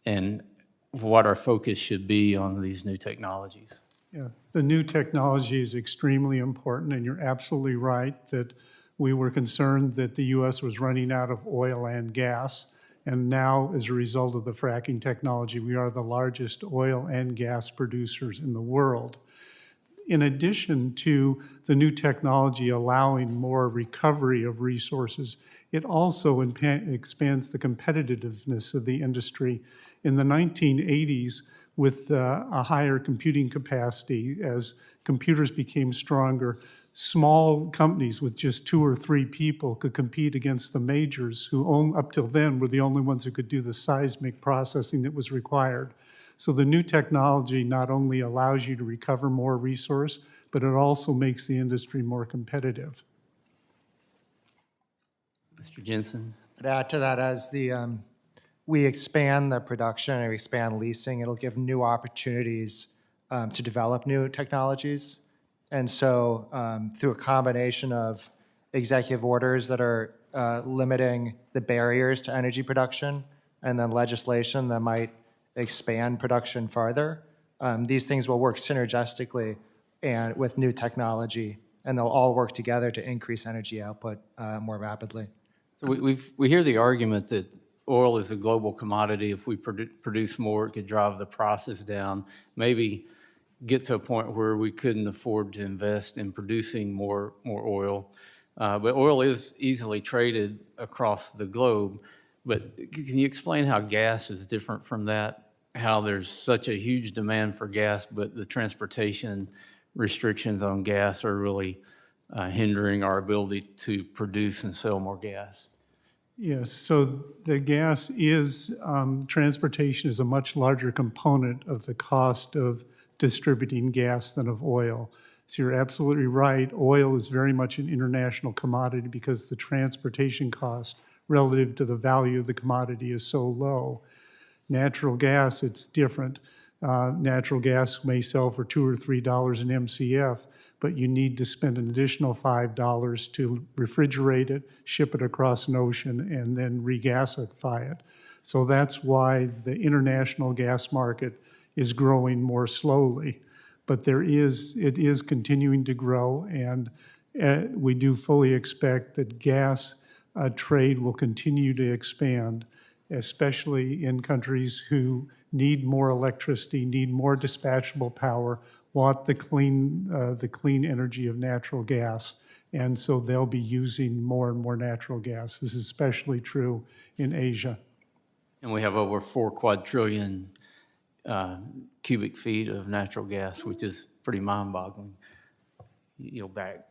and what our focus should be on these new technologies? Yeah, the new technology is extremely important, and you're absolutely right that we were concerned that the U.S. was running out of oil and gas. And now, as a result of the fracking technology, we are the largest oil and gas producers in the world. In addition to the new technology allowing more recovery of resources, it also expands the competitiveness of the industry. In the 1980s, with a higher computing capacity, as computers became stronger, small companies with just 2 or 3 people could compete against the majors who up till then were the only ones who could do the seismic processing that was required. So the new technology not only allows you to recover more resource, but it also makes the industry more competitive. Mr. Jensen? I'd add to that, as we expand the production and we expand leasing, it'll give new opportunities to develop new technologies. And so through a combination of executive orders that are limiting the barriers to energy production and then legislation that might expand production farther, these things will work synergistically and with new technology, and they'll all work together to increase energy output more rapidly. So we hear the argument that oil is a global commodity. If we produce more, it could drive the prices down, maybe get to a point where we couldn't afford to invest in producing more oil. But oil is easily traded across the globe. But can you explain how gas is different from that? How there's such a huge demand for gas, but the transportation restrictions on gas are really hindering our ability to produce and sell more gas? Yes, so the gas is, transportation is a much larger component of the cost of distributing gas than of oil. So you're absolutely right. Oil is very much an international commodity because the transportation cost relative to the value of the commodity is so low. Natural gas, it's different. Natural gas may sell for $2 or $3 an MCF, but you need to spend an additional $5 to refrigerate it, ship it across an ocean, and then regasify it. So that's why the international gas market is growing more slowly. But it is continuing to grow, and we do fully expect that gas trade will continue to expand, especially in countries who need more electricity, need more dispatchable power, want the clean energy of natural gas, and so they'll be using more and more natural gas. This is especially true in Asia. And we have over 4 quadrillion cubic feet of natural gas, which is pretty mind-boggling. Yield back.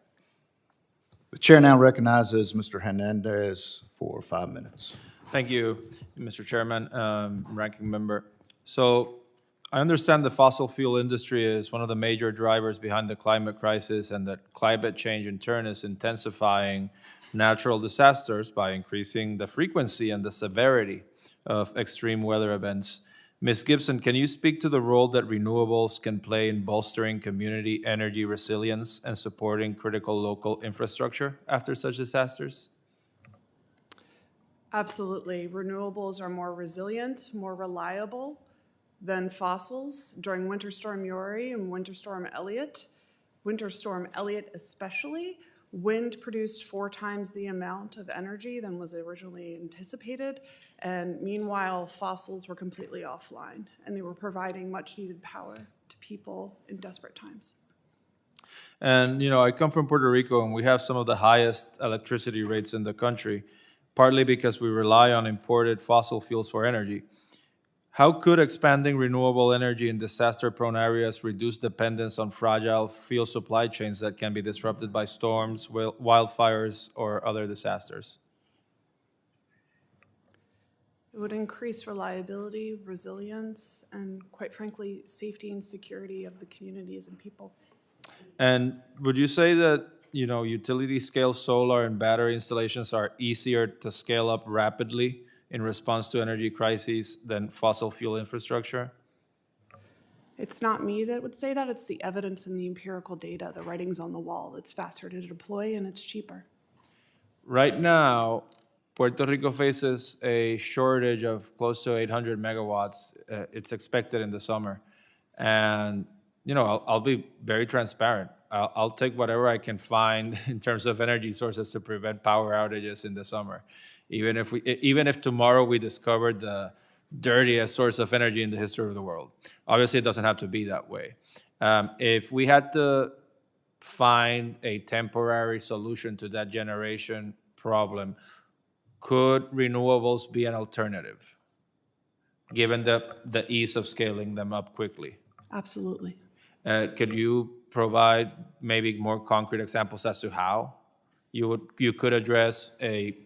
The chair now recognizes Mr. Hernandez for 5 minutes. Thank you, Mr. Chairman, Ranking Member. So I understand the fossil fuel industry is one of the major drivers behind the climate crisis, and that climate change in turn is intensifying natural disasters by increasing the frequency and the severity of extreme weather events. Ms. Gibson, can you speak to the role that renewables can play in bolstering community energy resilience and supporting critical local infrastructure after such disasters? Absolutely. Renewables are more resilient, more reliable than fossils. During Winter Storm Uri and Winter Storm Elliott especially, wind produced 4 times the amount of energy than was originally anticipated, and meanwhile, fossils were completely offline, and they were providing much-needed power to people in desperate times. And, I come from Puerto Rico, and we have some of the highest electricity rates in the country, partly because we rely on imported fossil fuels for energy. How could expanding renewable energy in disaster-prone areas reduce dependence on fragile fuel supply chains that can be disrupted by storms, wildfires, or other disasters? It would increase reliability, resilience, and quite frankly, safety and security of the communities and people. And would you say that, utility-scale solar and battery installations are easier to scale up rapidly in response to energy crises than fossil fuel infrastructure? It's not me that would say that, it's the evidence and the empirical data, the writings on the wall. It's faster to deploy and it's cheaper. Right now, Puerto Rico faces a shortage of close to 800 megawatts. It's expected in the summer. And, I'll be very transparent. I'll take whatever I can find in terms of energy sources to prevent power outages in the summer. Even if tomorrow we discovered the dirtiest source of energy in the history of the world. Obviously, it doesn't have to be that way. If we had to find a temporary solution to that generation problem, could renewables be an alternative, given the ease of scaling them up quickly? Absolutely. Could you provide maybe more concrete examples as to how you could address a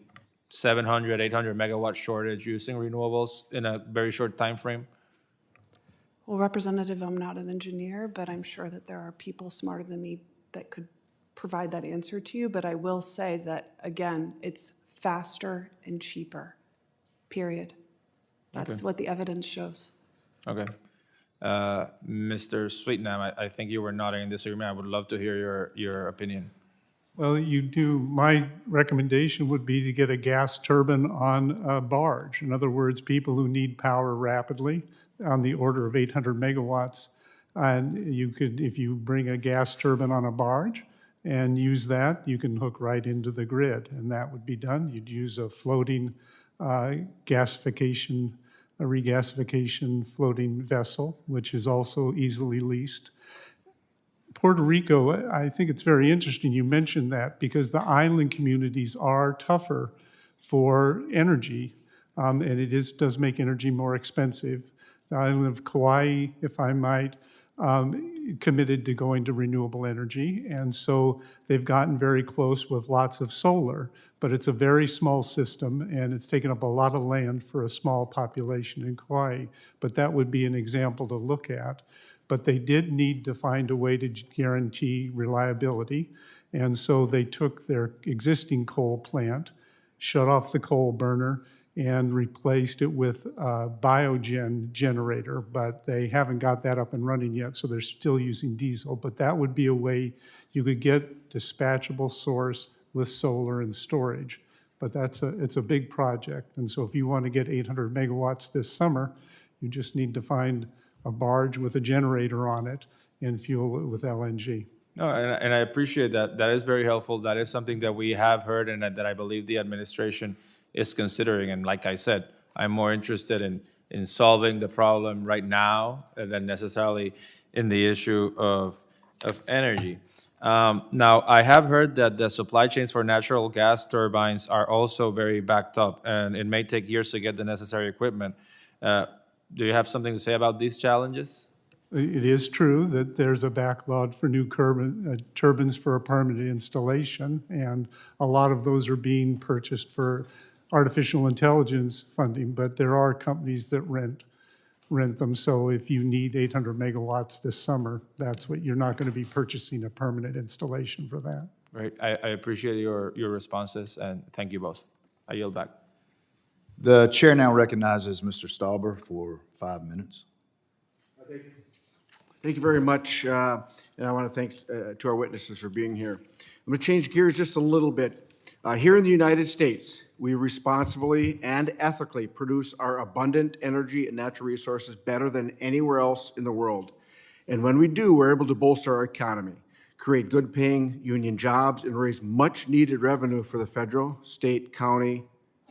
700, 800 megawatt shortage using renewables in a very short time frame? Well, Representative, I'm not an engineer, but I'm sure that there are people smarter than me that could provide that answer to you. But I will say that, again, it's faster and cheaper, period. That's what the evidence shows. Okay. Mr. Sweetnam, I think you were nodding in disagreement. I would love to hear your opinion. Well, you do. My recommendation would be to get a gas turbine on a barge. In other words, people who need power rapidly on the order of 800 megawatts. And you could, if you bring a gas turbine on a barge and use that, you can hook right into the grid, and that would be done. You'd use a floating regasification floating vessel, which is also easily leased. Puerto Rico, I think it's very interesting you mentioned that, because the island communities are tougher for energy, and it does make energy more expensive. The island of Kauai, if I might, committed to going to renewable energy, and so they've gotten very close with lots of solar, but it's a very small system, and it's taken up a lot of land for a small population in Kauai, but that would be an example to look at. But they did need to find a way to guarantee reliability, and so they took their existing coal plant, shut off the coal burner, and replaced it with a biogen generator, but they haven't got that up and running yet, so they're still using diesel. But that would be a way you could get dispatchable source with solar and storage. But it's a big project, and so if you want to get 800 megawatts this summer, you just need to find a barge with a generator on it and fuel it with LNG. No, and I appreciate that. That is very helpful. That is something that we have heard and that I believe the administration is considering. And like I said, I'm more interested in solving the problem right now than necessarily in the issue of energy. Now, I have heard that the supply chains for natural gas turbines are also very backed up, and it may take years to get the necessary equipment. Do you have something to say about these challenges? It is true that there's a backlog for new turbines for a permanent installation, and a lot of those are being purchased for artificial intelligence funding, but there are companies that rent them. So if you need 800 megawatts this summer, that's what you're not going to be purchasing a permanent installation for that. Right. I appreciate your responses, and thank you both. I yield back. The chair now recognizes Mr. Stauber for 5 minutes. Thank you very much, and I want to thank to our witnesses for being here. I'm going to change gears just a little bit. Here in the United States, we responsibly and ethically produce our abundant energy and natural resources better than anywhere else in the world. And when we do, we're able to bolster our economy, create good-paying union jobs, and raise much-needed revenue for the federal, state, county,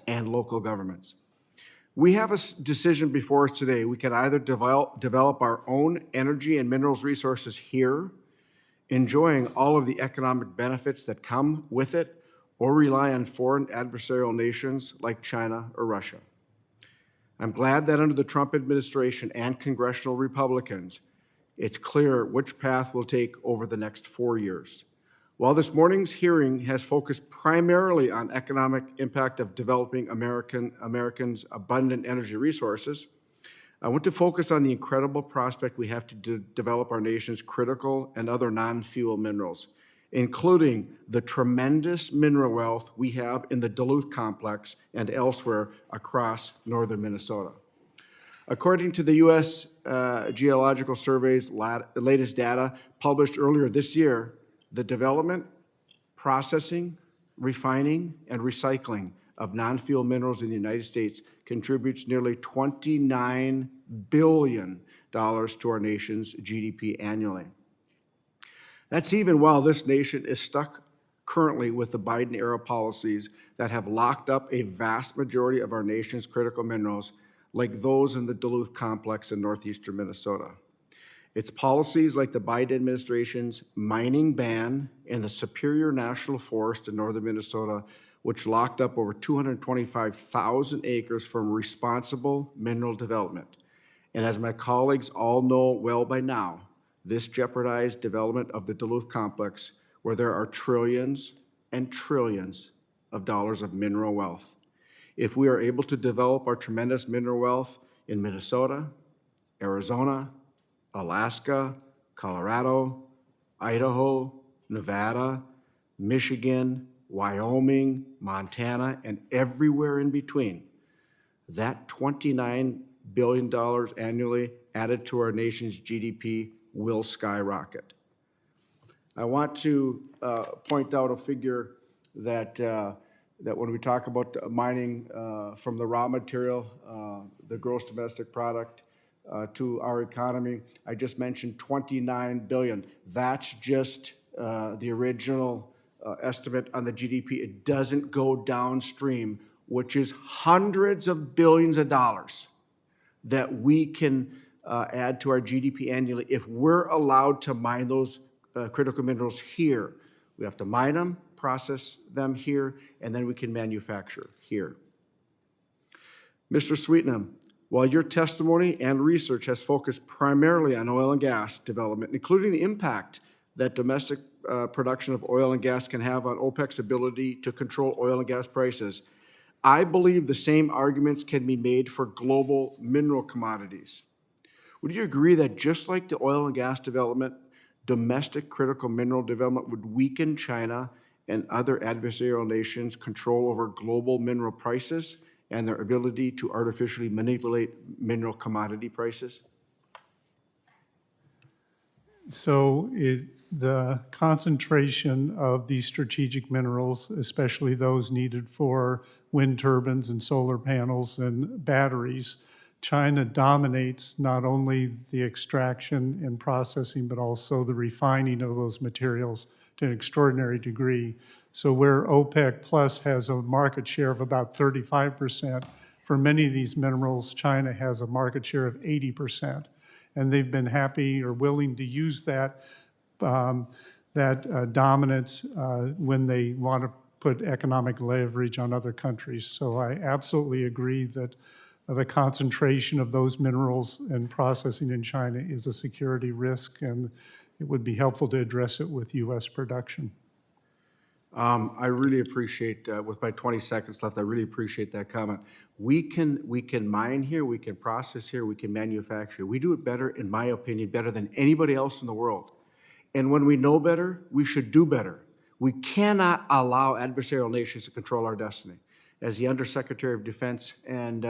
and local governments. We have a decision before us today. We can either develop our own energy and minerals resources here, enjoying all of the economic benefits that come with it, or rely on foreign adversarial nations like China or Russia. I'm glad that under the Trump administration and congressional Republicans, it's clear which path we'll take over the next 4 years. While this morning's hearing has focused primarily on economic impact of developing Americans' abundant energy resources, I want to focus on the incredible prospect we have to develop our nation's critical and other non-fuel minerals, including the tremendous mineral wealth we have in the Duluth complex and elsewhere across northern Minnesota. According to the U.S. Geological Survey's latest data published earlier this year, the development, processing, refining, and recycling of non-fuel minerals in the United States contributes nearly $29 billion to our nation's GDP annually. That's even while this nation is stuck currently with the Biden-era policies that have locked up a vast majority of our nation's critical minerals, like those in the Duluth complex in northeastern Minnesota. It's policies like the Biden administration's mining ban in the Superior National Forest in northern Minnesota, which locked up over 225,000 acres from responsible mineral development. And as my colleagues all know well by now, this jeopardized development of the Duluth complex, where there are trillions and trillions of dollars of mineral wealth. If we are able to develop our tremendous mineral wealth in Minnesota, Arizona, Alaska, Colorado, Idaho, Nevada, Michigan, Wyoming, Montana, and everywhere in between, that $29 billion annually added to our nation's GDP will skyrocket. I want to point out a figure that when we talk about mining from the raw material, the gross domestic product, to our economy, I just mentioned $29 billion. That's just the original estimate on the GDP. It doesn't go downstream, which is hundreds of billions of dollars that we can add to our GDP annually if we're allowed to mine those critical minerals here. We have to mine them, process them here, and then we can manufacture here. Mr. Sweetnam, while your testimony and research has focused primarily on oil and gas development, including the impact that domestic production of oil and gas can have on OPEC's ability to control oil and gas prices, I believe the same arguments can be made for global mineral commodities. Would you agree that just like the oil and gas development, domestic critical mineral development would weaken China and other adversarial nations' control over global mineral prices and their ability to artificially manipulate mineral commodity prices? So the concentration of these strategic minerals, especially those needed for wind turbines and solar panels and batteries, China dominates not only the extraction and processing, but also the refining of those materials to an extraordinary degree. So where OPEC Plus has a market share of about 35%, for many of these minerals, China has a market share of 80%. And they've been happy or willing to use that dominance when they want to put economic leverage on other countries. So I absolutely agree that the concentration of those minerals and processing in China is a security risk, and it would be helpful to address it with U.S. production. I really appreciate, with my 20 seconds left, I really appreciate that comment. We can mine here, we can process here, we can manufacture. We do it better, in my opinion, better than anybody else in the world. And when we know better, we should do better. We cannot allow adversarial nations to control our destiny. As the Undersecretary of Defense and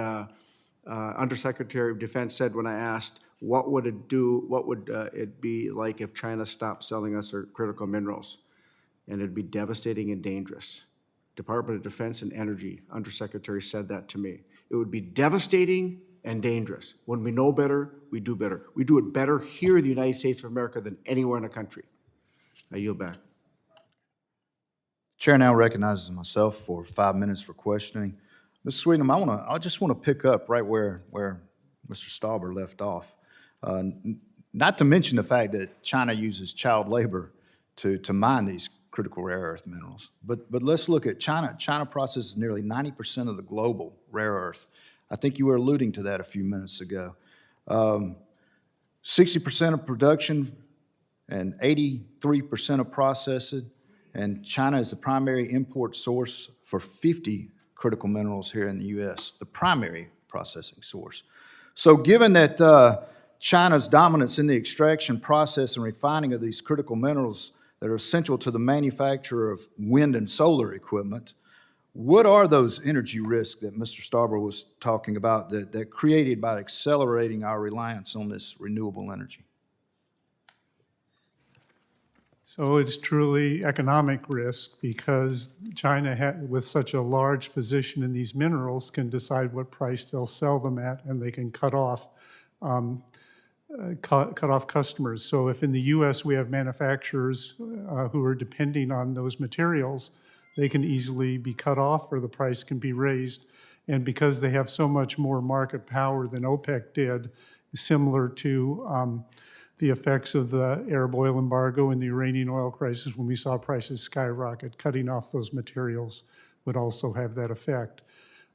Undersecretary of Defense said when I asked, what would it be like if China stopped selling us our critical minerals? And it'd be devastating and dangerous. Department of Defense and Energy Undersecretary said that to me. It would be devastating and dangerous. When we know better, we do better. We do it better here in the United States of America than anywhere in the country. I yield back. Chair now recognizes myself for 5 minutes for questioning. Ms. Sweetnam, I just want to pick up right where Mr. Stauber left off. Not to mention the fact that China uses child labor to mine these critical rare earth minerals. But let's look at China. China processes nearly 90% of the global rare earth. I think you were alluding to that a few minutes ago. 60% of production and 83% of processing, and China is the primary import source for 50 critical minerals here in the U.S., the primary processing source. So given that China's dominance in the extraction, process, and refining of these critical minerals that are essential to the manufacture of wind and solar equipment, what are those energy risks that Mr. Starber was talking about that created by accelerating our reliance on this renewable energy? So it's truly economic risk because China, with such a large position in these minerals, can decide what price they'll sell them at, and they can cut off customers. So if in the U.S. we have manufacturers who are depending on those materials, they can easily be cut off or the price can be raised. And because they have so much more market power than OPEC did, similar to the effects of the Arab oil embargo and the Iranian oil crisis when we saw prices skyrocket, cutting off those materials would also have that effect.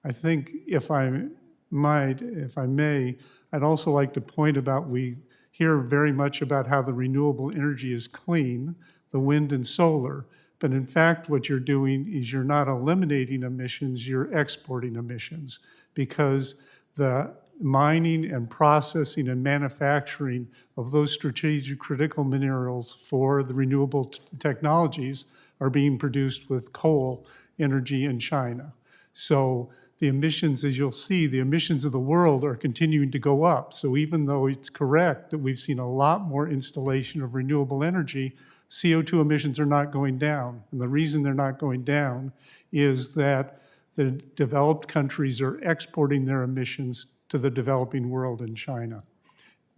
I think if I may, I'd also like to point about, we hear very much about how the renewable energy is clean, the wind and solar, but in fact what you're doing is you're not eliminating emissions, you're exporting emissions, because the mining and processing and manufacturing of those strategic critical minerals for the renewable technologies are being produced with coal energy in China. So the emissions, as you'll see, the emissions of the world are continuing to go up. So even though it's correct that we've seen a lot more installation of renewable energy, CO2 emissions are not going down. And the reason they're not going down is that the developed countries are exporting their emissions to the developing world in China.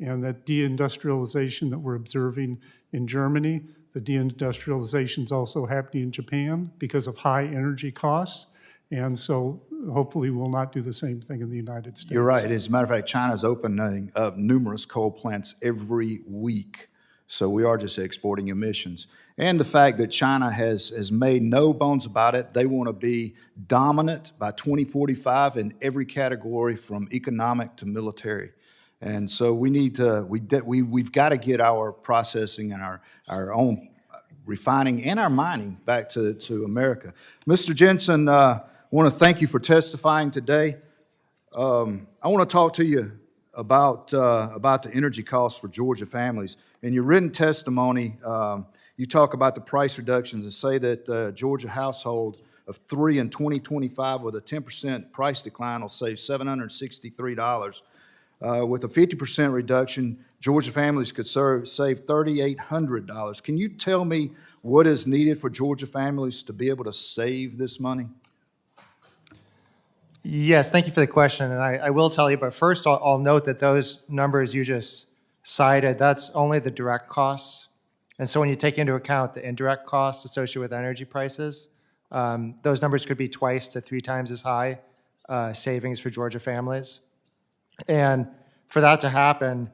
And that deindustrialization that we're observing in Germany, the deindustrialization is also happening in Japan because of high energy costs. And so hopefully we'll not do the same thing in the United States. You're right. As a matter of fact, China's opening up numerous coal plants every week. So we are just exporting emissions. And the fact that China has made no bones about it, they want to be dominant by 2045 in every category from economic to military. And so we need to, we've got to get our processing and our own refining and our mining back to America. Mr. Jensen, I want to thank you for testifying today. I want to talk to you about the energy costs for Georgia families. In your written testimony, you talk about the price reductions and say that Georgia household of 3 in 2025 with a 10% price decline will save $763. With a 50% reduction, Georgia families could save $3,800. Can you tell me what is needed for Georgia families to be able to save this money? Yes, thank you for the question, and I will tell you, but first I'll note that those numbers you just cited, that's only the direct costs. And so when you take into account the indirect costs associated with energy prices, those numbers could be 2 to 3 times as high savings for Georgia families. And for that to happen,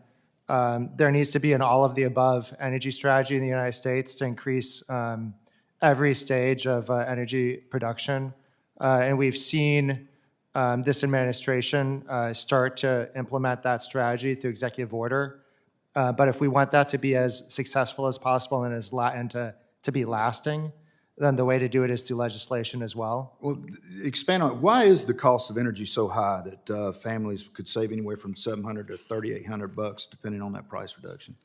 there needs to be an all-of-the-above energy strategy in the United States to increase every stage of energy production. And we've seen this administration start to implement that strategy through executive order. But if we want that to be as successful as possible and to be lasting, then the way to do it is through legislation as well. Well, expand on it. Why is the cost of energy so high that families could save anywhere from $700 to $3,800 depending on that price reduction?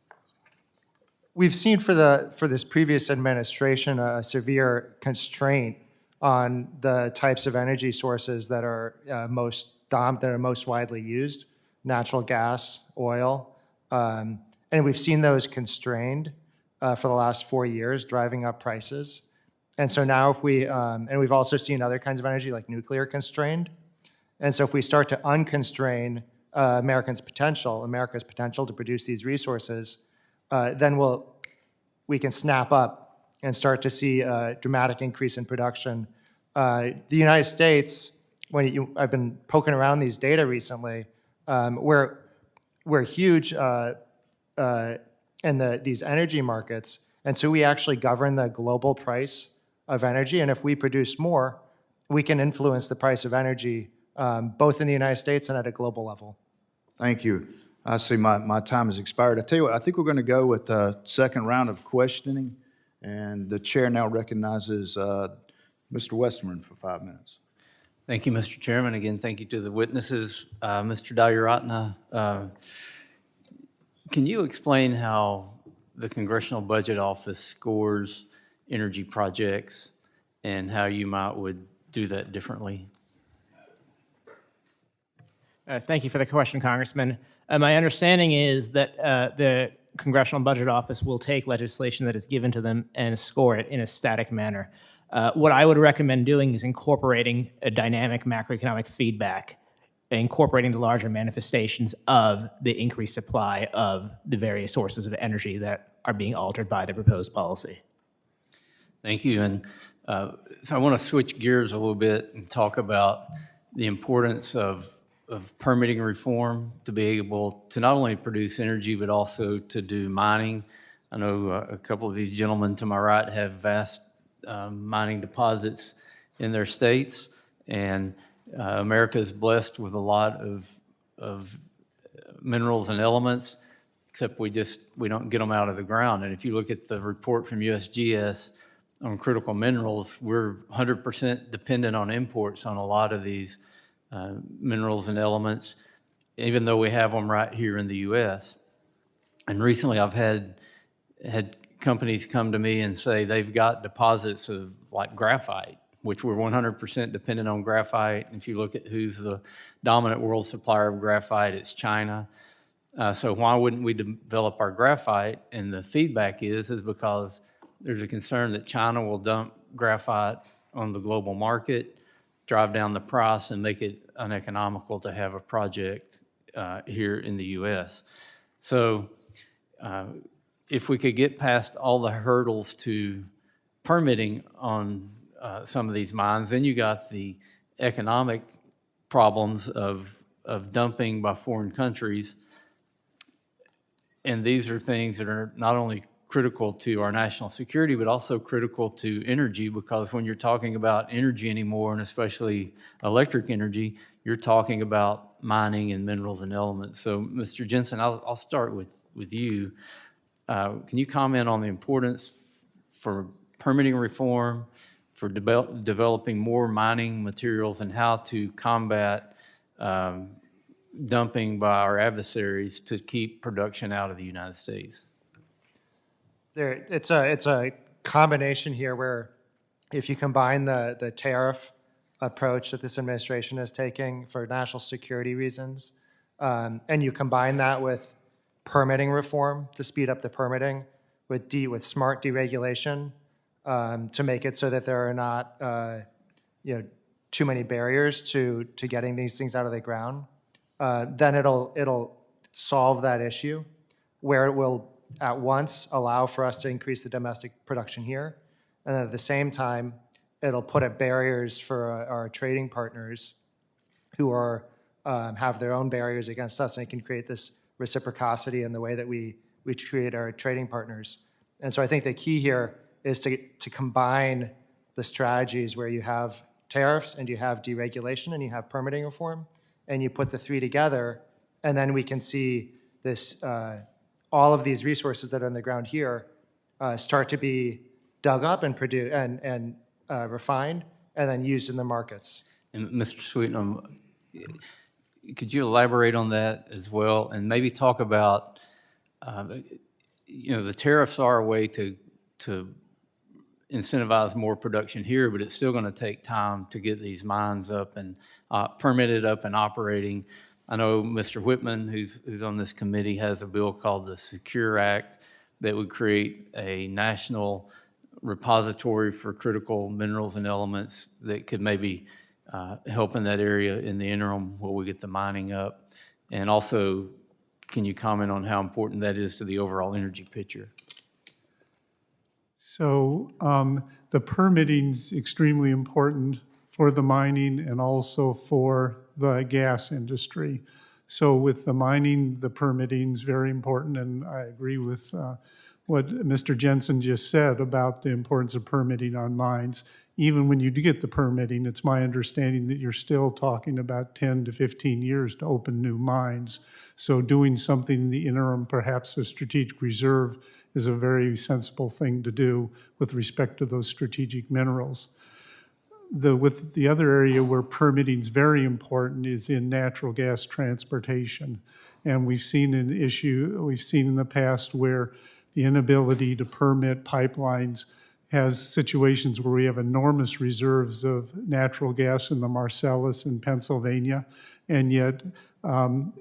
We've seen for this previous administration a severe constraint on the types of energy sources that are most widely used: natural gas, oil. And we've seen those constrained for the last 4 years, driving up prices. And so now if we, and we've also seen other kinds of energy like nuclear constrained. And so if we start to unconstrain America's potential to produce these resources, then we can snap up and start to see a dramatic increase in production. The United States, I've been poking around these data recently, we're huge in these energy markets, and so we actually govern the global price of energy, and if we produce more, we can influence the price of energy both in the United States and at a global level. Thank you. I see my time has expired. I tell you what, I think we're going to go with the second round of questioning, and the chair now recognizes Mr. Westerman for 5 minutes. Thank you, Mr. Chairman. Again, thank you to the witnesses. Mr. Dayaratna, can you explain how the Congressional Budget Office scores energy projects and how you would do that differently? Thank you for the question, Congressman. My understanding is that the Congressional Budget Office will take legislation that is given to them and score it in a static manner. What I would recommend doing is incorporating a dynamic macroeconomic feedback, incorporating the larger manifestations of the increased supply of the various sources of energy that are being altered by the proposed policy. Thank you. And so I want to switch gears a little bit and talk about the importance of permitting reform to be able to not only produce energy, but also to do mining. I know a couple of these gentlemen to my right have vast mining deposits in their states, and America is blessed with a lot of minerals and elements, except we don't get them out of the ground. And if you look at the report from USGS on critical minerals, we're 100% dependent on imports on a lot of these minerals and elements, even though we have them right here in the U.S. And recently I've had companies come to me and say they've got deposits of like graphite, which we're 100% dependent on graphite. If you look at who's the dominant world supplier of graphite, it's China. So why wouldn't we develop our graphite? And the feedback is because there's a concern that China will dump graphite on the global market, drive down the price, and make it uneconomical to have a project here in the U.S. So if we could get past all the hurdles to permitting on some of these mines, then you got the economic problems of dumping by foreign countries. And these are things that are not only critical to our national security, but also critical to energy, because when you're talking about energy anymore, and especially electric energy, you're talking about mining and minerals and elements. So, Mr. Jensen, I'll start with you. Can you comment on the importance for permitting reform, for developing more mining materials, and how to combat dumping by our adversaries to keep production out of the United States? It's a combination here where if you combine the tariff approach that this administration is taking for national security reasons, and you combine that with permitting reform to speed up the permitting, with smart deregulation to make it so that there are not too many barriers to getting these things out of the ground, then it'll solve that issue, where it will at once allow for us to increase the domestic production here, and at the same time, it'll put up barriers for our trading partners who have their own barriers against us, and it can create this reciprocity in the way that we treat our trading partners. And so I think the key here is to combine the strategies where you have tariffs and you have deregulation and you have permitting reform, and you put the three together, and then we can see this all of these resources that are on the ground here start to be dug up and produced and refined and then used in the markets. And Mr. Sweetnam, could you elaborate on that as well, and maybe talk about, the tariffs are a way to incentivize more production here, but it's still going to take time to get these mines up and permitted up and operating. I know Mr. Whitman, who's on this committee, has a bill called the Secure Act that would create a national repository for critical minerals and elements that could maybe help in that area in the interim while we get the mining up. And also, can you comment on how important that is to the overall energy picture? So the permitting's extremely important for the mining and also for the gas industry. So with the mining, the permitting's very important, and I agree with what Mr. Jensen just said about the importance of permitting on mines. even when you do get the permitting, it's my understanding that you're still talking about 10 to 15 years to open new mines. So doing something in the interim, perhaps a strategic reserve, is a very sensible thing to do with respect to those strategic minerals. With the other area where permitting is very important is in natural gas transportation. And we've seen in the past where the inability to permit pipelines has situations where we have enormous reserves of natural gas in the Marcellus in Pennsylvania, and yet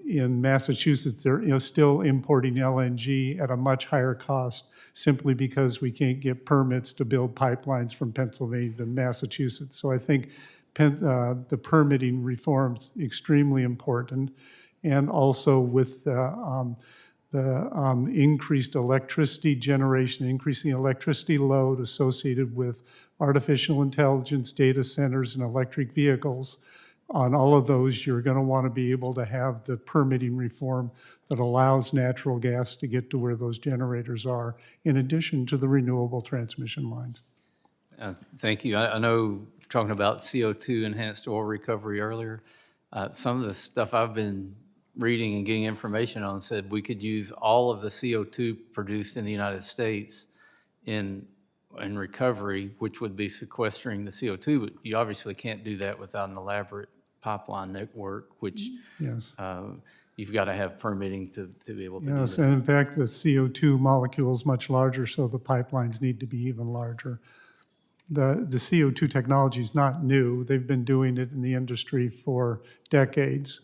in Massachusetts, they're still importing LNG at a much higher cost simply because we can't get permits to build pipelines from Pennsylvania to Massachusetts. So I think the permitting reform's extremely important, and also with the increased electricity generation, increasing electricity load associated with artificial intelligence, data centers, and electric vehicles. On all of those, you're going to want to be able to have the permitting reform that allows natural gas to get to where those generators are, in addition to the renewable transmission lines. Thank you. I know talking about CO2 enhanced oil recovery earlier, some of the stuff I've been reading and getting information on said we could use all of the CO2 produced in the United States in recovery, which would be sequestering the CO2, but you obviously can't do that without an elaborate pipeline network, which Yes. You've got to have permitting to be able to do Yes, that. and in fact, the CO2 molecule is much larger, so the pipelines need to be even larger. The CO2 technology is not new. They've been doing it in the industry for decades.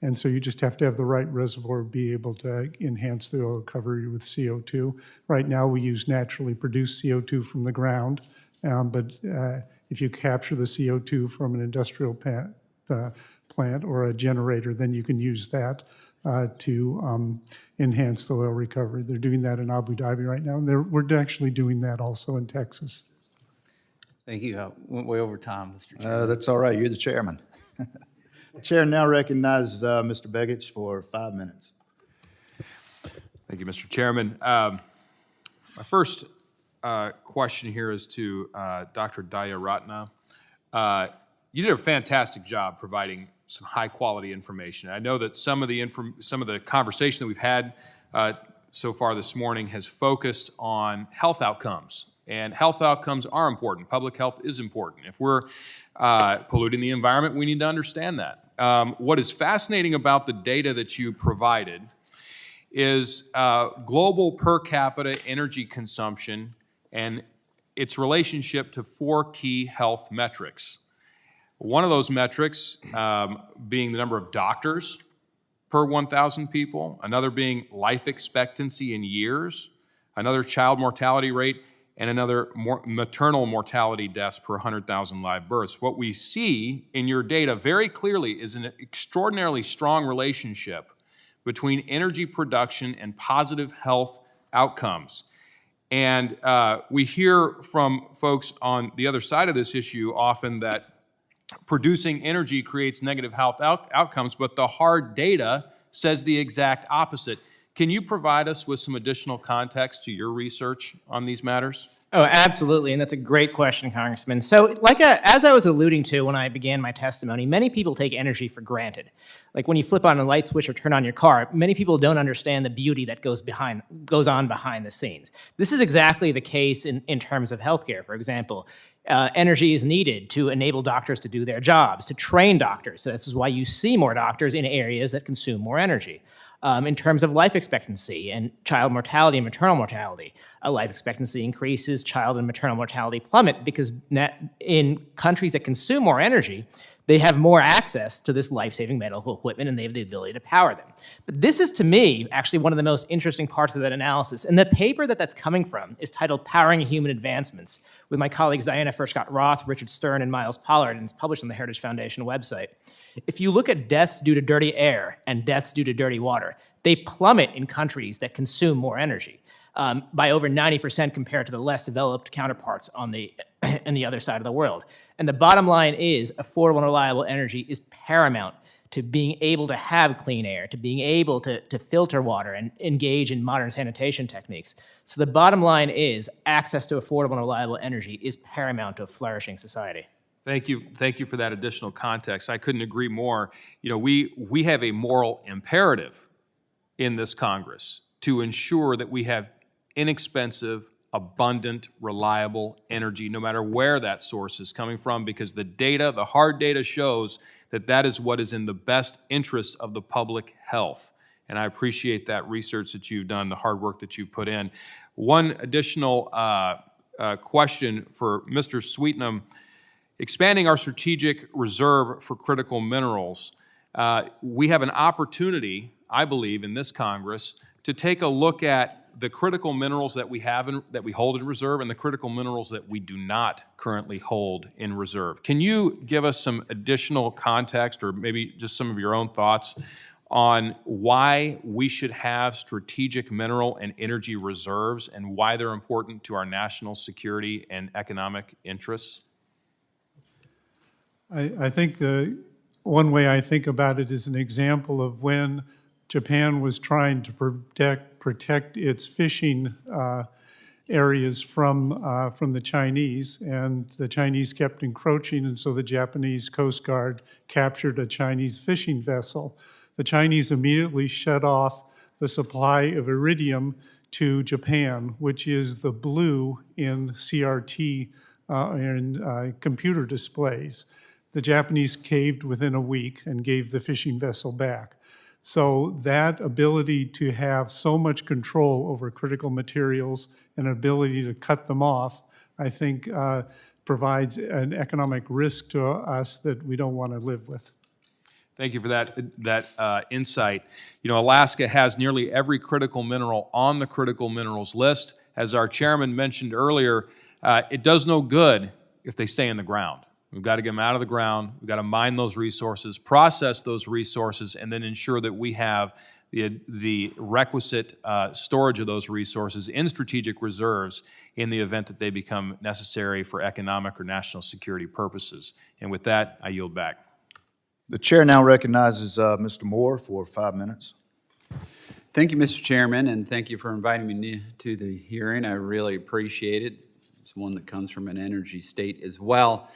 And so you just have to have the right reservoir to be able to enhance the oil recovery with CO2. Right now, we use naturally produced CO2 from the ground, but if you capture the CO2 from an industrial plant or a generator, then you can use that to enhance the oil recovery. They're doing that in Abu Dhabi right now, and we're actually doing that also in Texas. Thank you. I went way over time, Mr. Chairman. That's all right, you're the chairman. The chair now recognizes Mr. Begich for 5 minutes. Thank you, Mr. Chairman. My first question here is to Dr. Daya Ratna. You did a fantastic job providing some high-quality information. I know that some of the conversation that we've had so far this morning has focused on health outcomes, and health outcomes are important. Public health is important. If we're polluting the environment, we need to understand that. What is fascinating about the data that you provided is global per capita energy consumption and its relationship to 4 key health metrics. One of those metrics being the number of doctors per 1,000 people, another being life expectancy in years, another child mortality rate, and another maternal mortality deaths per 100,000 live births. What we see in your data very clearly is an extraordinarily strong relationship between energy production and positive health outcomes. And we hear from folks on the other side of this issue often that producing energy creates negative health outcomes, but the hard data says the exact opposite. Can you provide us with some additional context to your research on these matters? Oh, absolutely, and that's a great question, Congressman. So, as I was alluding to when I began my testimony, many people take energy for granted. Like when you flip on a light switch or turn on your car, many people don't understand the beauty that goes on behind the scenes. This is exactly the case in terms of healthcare. For example, energy is needed to enable doctors to do their jobs, to train doctors. So this is why you see more doctors in areas that consume more energy. In terms of life expectancy and child mortality and maternal mortality, life expectancy increases, child and maternal mortality plummet because in countries that consume more energy, they have more access to this life-saving medical equipment and they have the ability to power them. But this is, to me, actually one of the most interesting parts of that analysis. And the paper that's coming from is titled Powering Human Advancements with my colleagues Diana Furchtgott-Roth, Richard Stern, and Miles Pollard, and it's published on the Heritage Foundation website. If you look at deaths due to dirty air and deaths due to dirty water, they plummet in countries that consume more energy by over 90% compared to the less developed counterparts on the other side of the world. And the bottom line is affordable and reliable energy is paramount to being able to have clean air, to being able to filter water and engage in modern sanitation techniques. So the bottom line is access to affordable and reliable energy is paramount to a flourishing society. Thank you for that additional context. I couldn't agree more. You know, we have a moral imperative in this Congress to ensure that we have inexpensive, abundant, reliable energy, no matter where that source is coming from, because the data, the hard data shows that that is what is in the best interest of the public health. And I appreciate that research that you've done, the hard work that you've put in. One additional question for Mr. Sweetnam. Expanding our strategic reserve for critical minerals, we have an opportunity, I believe, in this Congress to take a look at the critical minerals that we have that we hold in reserve and the critical minerals that we do not currently hold in reserve. Can you give us some additional context or maybe just some of your own thoughts on why we should have strategic mineral and energy reserves and why they're important to our national security and economic interests? I think the one way I think about it is an example of when Japan was trying to protect its fishing areas from the Chinese, and the Chinese kept encroaching, and so the Japanese Coast Guard captured a Chinese fishing vessel. The Chinese immediately shut off the supply of iridium to Japan, which is the blue in CRT in computer displays. The Japanese caved within a week and gave the fishing vessel back. So that ability to have so much control over critical materials and ability to cut them off, I think provides an economic risk to us that we don't want to live with. Thank you for that insight. You know, Alaska has nearly every critical mineral on the critical minerals list. As our chairman mentioned earlier, it does no good if they stay in the ground. We've got to get them out of the ground. We've got to mine those resources, process those resources, and then ensure that we have the requisite storage of those resources in strategic reserves in the event that they become necessary for economic or national security purposes. And with that, I yield back. The chair now recognizes Mr. Moore for 5 minutes. Thank you, Mr. Chairman, and thank you for inviting me to the hearing. I really appreciate it. It's one that comes from an energy state as well.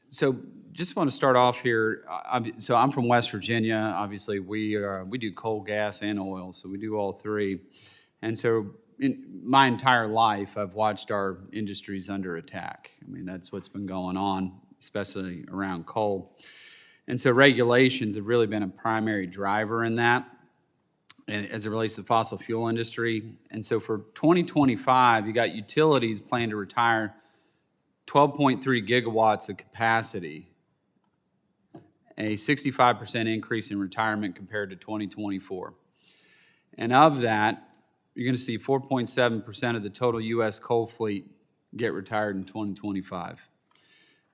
So just want to start off here. So I'm from West Virginia. Obviously, we do coal, gas, and oil, so we do all three. And so in my entire life, I've watched our industries under attack. I mean, that's what's been going on, especially around coal. And so regulations have really been a primary driver in that, and as it relates to the fossil fuel industry. And so for 2025, you got utilities planning to retire 12.3 gigawatts of capacity, a 65% increase in retirement compared to 2024. And of that, you're going to see 4.7% of the total U.S. coal fleet get retired in 2025.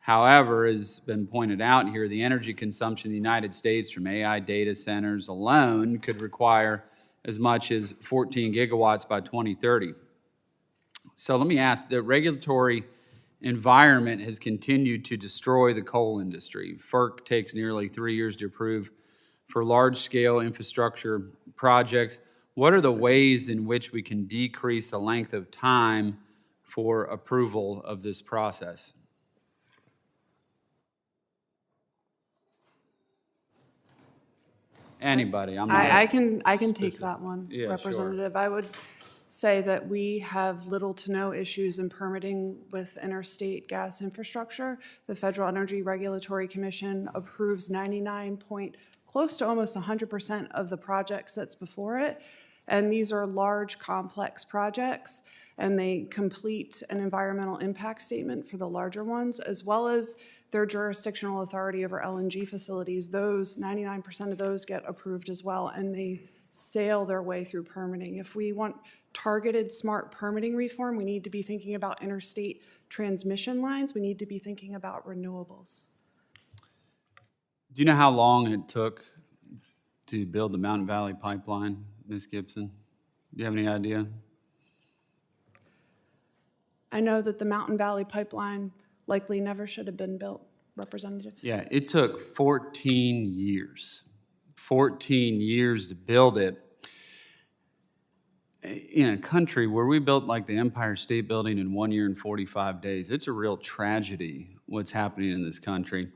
However, as been pointed out here, the energy consumption in the United States from AI data centers alone could require as much as 14 gigawatts by 2030. So let me ask, the regulatory environment has continued to destroy the coal industry. FERC takes nearly 3 years to approve for large-scale infrastructure projects. What are the ways in which we can decrease the length of time for approval of this process? Anybody? I can take that one, Yeah, Representative. I would say that we have little to no issues in permitting with interstate gas infrastructure. The Federal Energy Regulatory Commission approves 99 close to almost 100% of the projects that's before it. And these are large, complex projects, and they complete an environmental impact statement for the larger ones, as well as their jurisdictional authority over LNG facilities. Those 99% of those get approved as well, and they sail their way through permitting. If we want targeted, smart permitting reform, we need to be thinking about interstate transmission lines. We need to be thinking about renewables. Do you know how long it took to build the Mountain Valley Pipeline, Ms. Gibson? Do you have any idea? I know that the Mountain Valley Pipeline likely never should have been built. Representative? Yeah, it took 14 years. 14 years to build it. In a country where we built like the Empire State Building in 1 year and 45 days, it's a real tragedy what's happening in this country.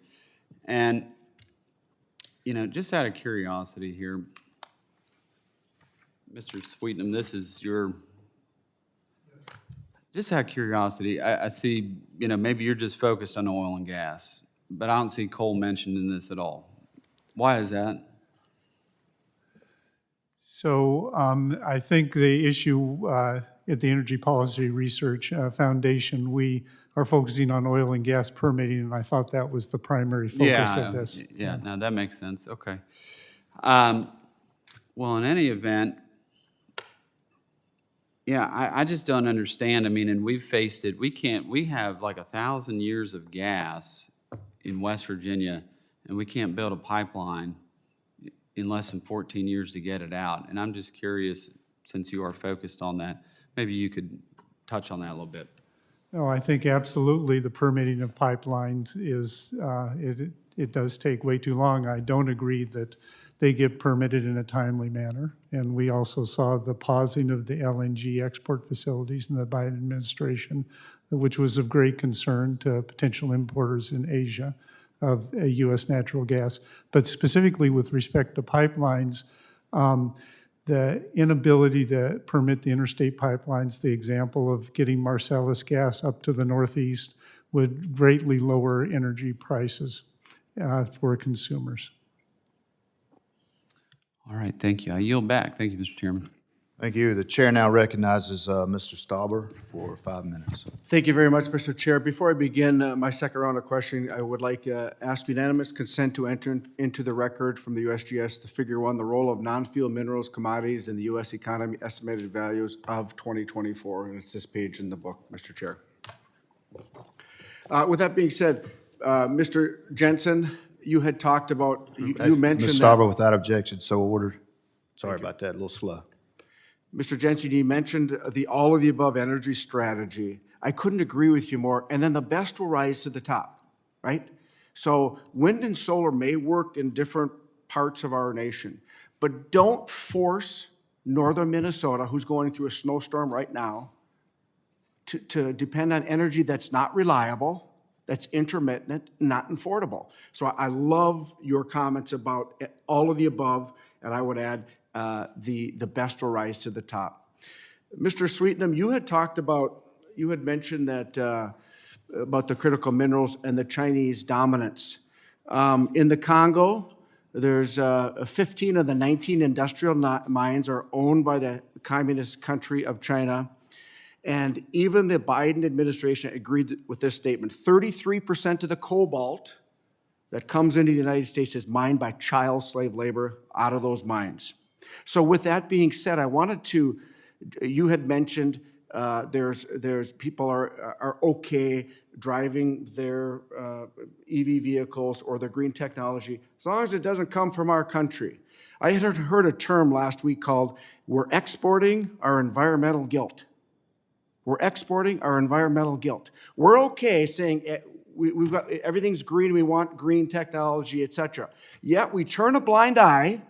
And, you know, just out of curiosity here, Mr. Sweetnam, this is your, just out of curiosity, I see, you know, maybe you're just focused on oil and gas, but I don't see coal mentioned in this at all. Why is that? So I think the issue at the Energy Policy Research Foundation, we are focusing on oil and gas permitting, and I thought that was the primary focus of this. Yeah, no, that makes sense. Okay. Well, in any event, yeah, I just don't understand. I mean, and we've faced it. We have like 1,000 years of gas in West Virginia, and we can't build a pipeline in less than 14 years to get it out. And I'm just curious, since you are focused on that, maybe you could touch on that a little bit. No, I think absolutely the permitting of pipelines is, it does take way too long. I don't agree that they get permitted in a timely manner. And we also saw the pausing of the LNG export facilities in the Biden administration, which was of great concern to potential importers in Asia of U.S. natural gas. But specifically with respect to pipelines, the inability to permit the interstate pipelines, the example of getting Marcellus gas up to the northeast, would greatly lower energy prices for consumers. All right, thank you. I yield back. Thank you, Mr. Chairman. Thank you. The chair now recognizes Mr. Stauber for 5 minutes. Thank you very much, Mr. Chair. Before I begin my second round of questioning, I would like to ask unanimous consent to enter into the record from the USGS the Figure 1, the role of non-fuel minerals commodities in the U.S. economy, estimated values of 2024. And it's this page in the book, Mr. Chair. With that being said, Mr. Jensen, you had talked about, you mentioned Mr. that. Stauber, without objection, so ordered. Sorry about that, a little slow. Mr. Jensen, you mentioned the all of the above energy strategy. I couldn't agree with you more. And then the best will rise to the top, right? So wind and solar may work in different parts of our nation, but don't force northern Minnesota, who's going through a snowstorm right now, to depend on energy that's not reliable, that's intermittent, not affordable. So I love your comments about all of the above, and I would add the best will rise to the top. Mr. Sweetnam, you had mentioned that about the critical minerals and the Chinese dominance. In the Congo, there's 15 of the 19 industrial mines are owned by the Communist country of China. And even the Biden administration agreed with this statement. 33% of the cobalt that comes into the United States is mined by child slave labor out of those mines. So with that being said, I wanted to, you had mentioned there's people are okay driving their EV vehicles or their green technology, as long as it doesn't come from our country. I had heard a term last week called, we're exporting our environmental guilt. We're exporting our environmental guilt. We're okay saying we've got, everything's green, we want green technology, et cetera. Yet we turn a blind eye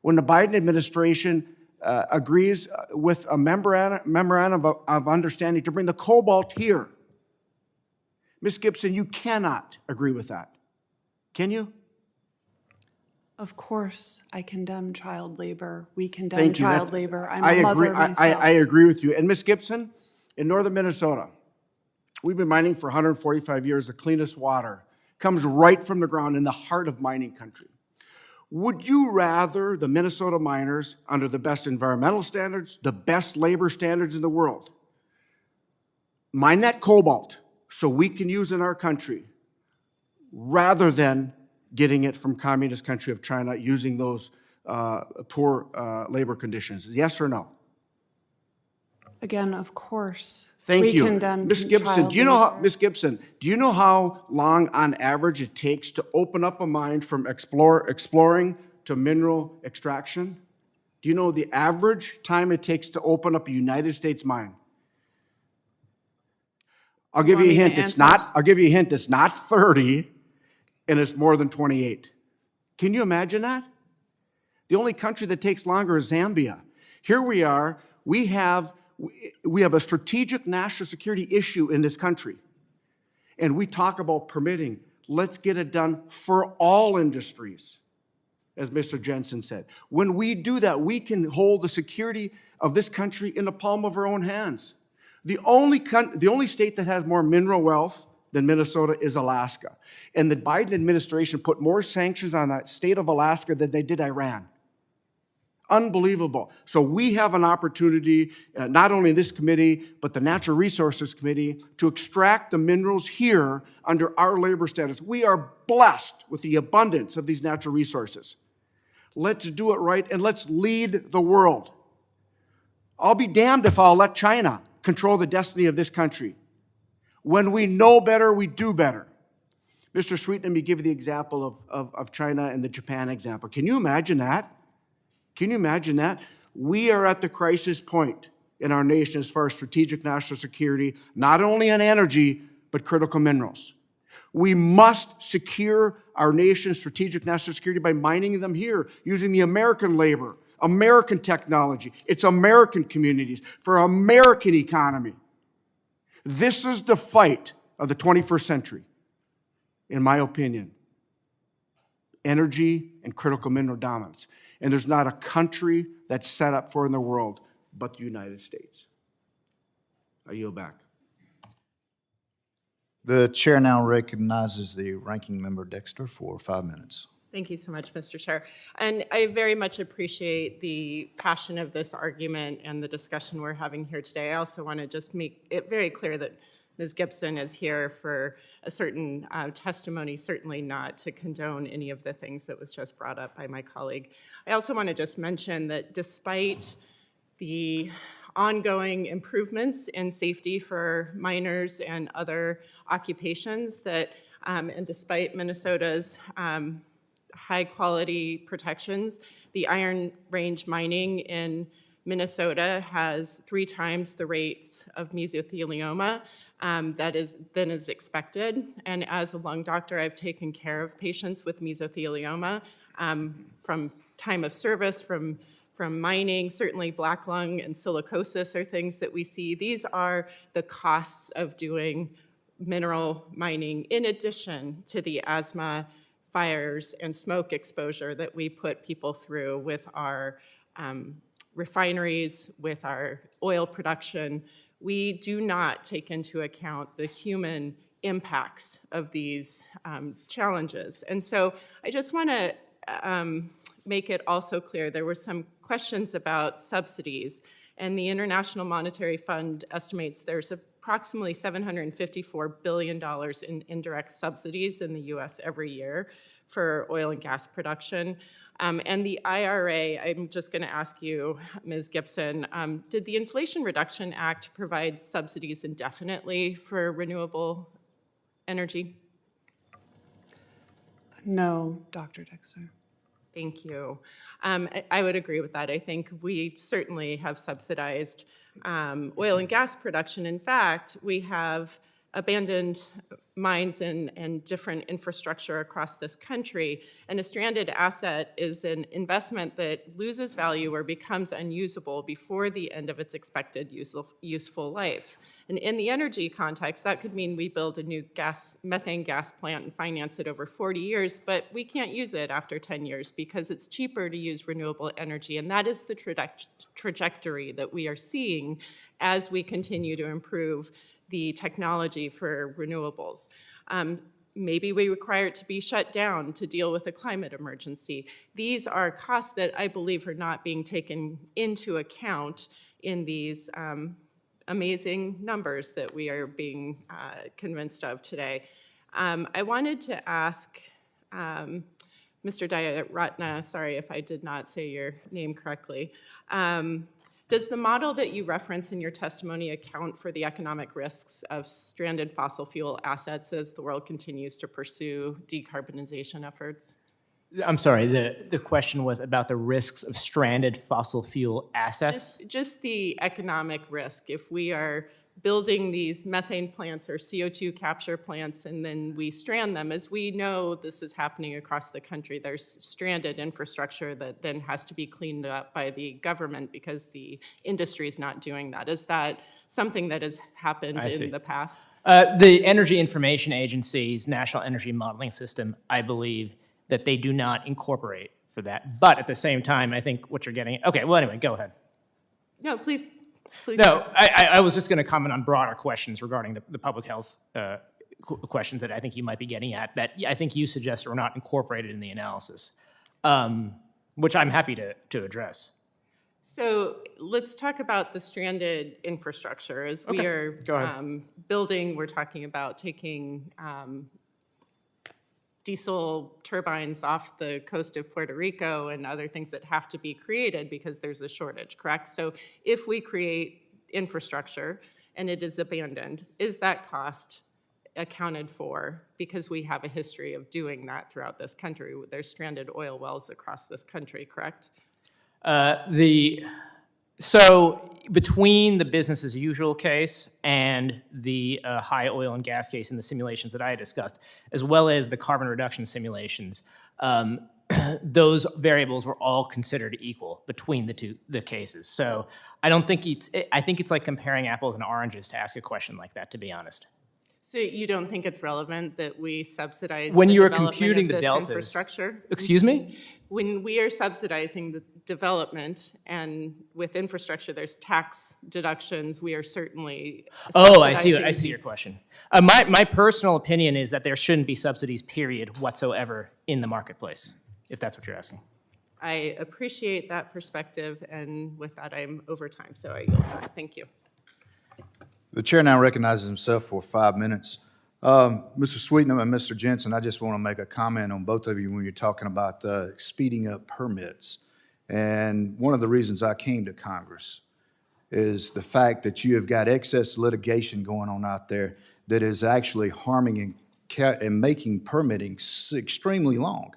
when the Biden administration agrees with a memorandum of understanding to bring the cobalt here. Ms. Gibson, you cannot agree with that. Can you? Of course, I condemn child labor. We condemn Thank you. child labor. I'm a mother myself. I agree with you. And Ms. Gibson, in northern Minnesota, we've been mining for 145 years. The cleanest water comes right from the ground in the heart of mining country. Would you rather the Minnesota miners, under the best environmental standards, the best labor standards in the world, mine that cobalt so we can use in our country, rather than getting it from communist country of China using those poor labor conditions? Yes or no? Again, of course. Thank you. We condemn Ms. Gibson, child do you know how, labor. Ms. Gibson, do you know how long on average it takes to open up a mine from exploring to mineral extraction? Do you know the average time it takes to open up a United States mine? I'll give you a hint. It's not 30. and it's more than 28. Can you imagine that? The only country that takes longer is Zambia. Here we are, we have a strategic national security issue in this country. And we talk about permitting. Let's get it done for all industries, as Mr. Jensen said. When we do that, we can hold the security of this country in the palm of our own hands. The only state that has more mineral wealth than Minnesota is Alaska. And the Biden administration put more sanctions on that state of Alaska than they did Iran. Unbelievable. So we have an opportunity, not only this committee, but the Natural Resources Committee, to extract the minerals here under our labor status. We are blessed with the abundance of these natural resources. Let's do it right, and let's lead the world. I'll be damned if I'll let China control the destiny of this country. When we know better, we do better. Mr. Sweet, let me give you the example of China and the Japan example. Can you imagine that? Can you imagine that? We are at the crisis point in our nation as far as strategic national security, not only on energy, but critical minerals. We must secure our nation's strategic national security by mining them here, using the American labor, American technology, it's American communities, for American economy. This is the fight of the 21st century, in my opinion. Energy and critical mineral dominance. And there's not a country that's set up for in the world but the United States. I yield back. The chair now recognizes the ranking member Dexter for 5 minutes. Thank you so much, Mr. Chair. And I very much appreciate the passion of this argument and the discussion we're having here today. I also want to just make it very clear that Ms. Gibson is here for a certain testimony, certainly not to condone any of the things that was just brought up by my colleague. I also want to just mention that despite the ongoing improvements in safety for miners and other occupations that, and despite Minnesota's high-quality protections, the Iron Range mining in Minnesota has 3 times the rates of mesothelioma than is expected. And as a lung doctor, I've taken care of patients with mesothelioma from time of service, from mining. Certainly black lung and silicosis are things that we see. These are the costs of doing mineral mining, in addition to the asthma, fires, and smoke exposure that we put people through with our refineries, with our oil production. We do not take into account the human impacts of these challenges. And so I just want to make it also clear, there were some questions about subsidies, and the International Monetary Fund estimates there's approximately $754 billion in indirect subsidies in the US every year for oil and gas production. And the IRA, I'm just going to ask you, Ms. Gibson, did the Inflation Reduction Act provide subsidies indefinitely for renewable energy? No, Dr. Dexter. Thank you. I would agree with that. I think we certainly have subsidized oil and gas production. In fact, we have abandoned mines and different infrastructure across this country. And a stranded asset is an investment that loses value or becomes unusable before the end of its expected useful life. And in the energy context, that could mean we build a new methane gas plant and finance it over 40 years, but we can't use it after 10 years because it's cheaper to use renewable energy. And that is the trajectory that we are seeing as we continue to improve the technology for renewables. Maybe we require it to be shut down to deal with a climate emergency. These are costs that I believe are not being taken into account in these amazing numbers that we are being convinced of today. I wanted to ask Mr. Dayaratna, sorry if I did not say your name correctly, does the model that you reference in your testimony account for the economic risks of stranded fossil fuel assets as the world continues to pursue decarbonization efforts? I'm sorry, the question was about the risks of stranded fossil fuel assets? Just the economic risk. If we are building these methane plants or CO2 capture plants, and then we strand them. As we know, this is happening across the country. There's stranded infrastructure that then has to be cleaned up by the government because the industry is not doing that. Is that something that has happened in the past? The Energy Information Agency's National Energy Modeling System, I believe that they do not incorporate for that. But at the same time, I think what you're getting, okay, well, anyway, go ahead. No, please. No, I was just going to comment on broader questions regarding the public health questions that I think you might be getting at, that I think you suggest are not incorporated in the analysis, which I'm happy to address. So let's talk about the stranded infrastructure. As we are building, we're talking about taking diesel turbines off the coast of Puerto Rico and other things that have to be created because there's a shortage, correct? So if we create infrastructure and it is abandoned, is that cost accounted for? Because we have a history of doing that throughout this country. There's stranded oil wells across this country, correct? So between the business as usual case and the high oil and gas case in the simulations that I had discussed, as well as the carbon reduction simulations, those variables were all considered equal between the cases. So I think it's like comparing apples and oranges to ask a question like that, to be honest. So you don't think it's relevant that we subsidize When the you are development computing of the this deltas, infrastructure? Excuse me? When we are subsidizing the development, and with infrastructure, there's tax deductions, we are certainly Oh, I see subsidizing- your question. My personal opinion is that there shouldn't be subsidies, period, whatsoever in the marketplace, if that's what you're asking. I appreciate that perspective, and with that, I'm over time, so I yield back. Thank you. The chair now recognizes himself for 5 minutes. Mr. Sweetnam and Mr. Jensen, I just want to make a comment on both of you when you're talking about speeding up permits. And one of the reasons I came to Congress is the fact that you have got excess litigation going on out there that is actually harming and making permitting extremely long.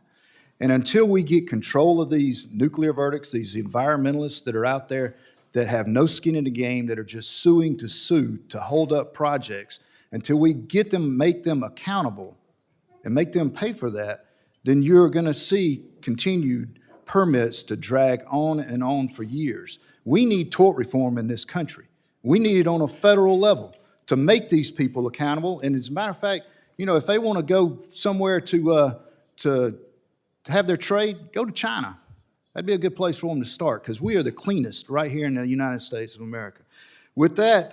And until we get control of these nuclear verdicts, these environmentalists that are out there that have no skin in the game, that are just suing to sue to hold up projects, until we get them, make them accountable and make them pay for that, then you're going to see continued permits to drag on and on for years. We need tort reform in this country. We need it on a federal level to make these people accountable. And as a matter of fact, you know, if they want to go somewhere to have their trade, go to China. That'd be a good place for them to start, because we are the cleanest right here in the United States of America. With that,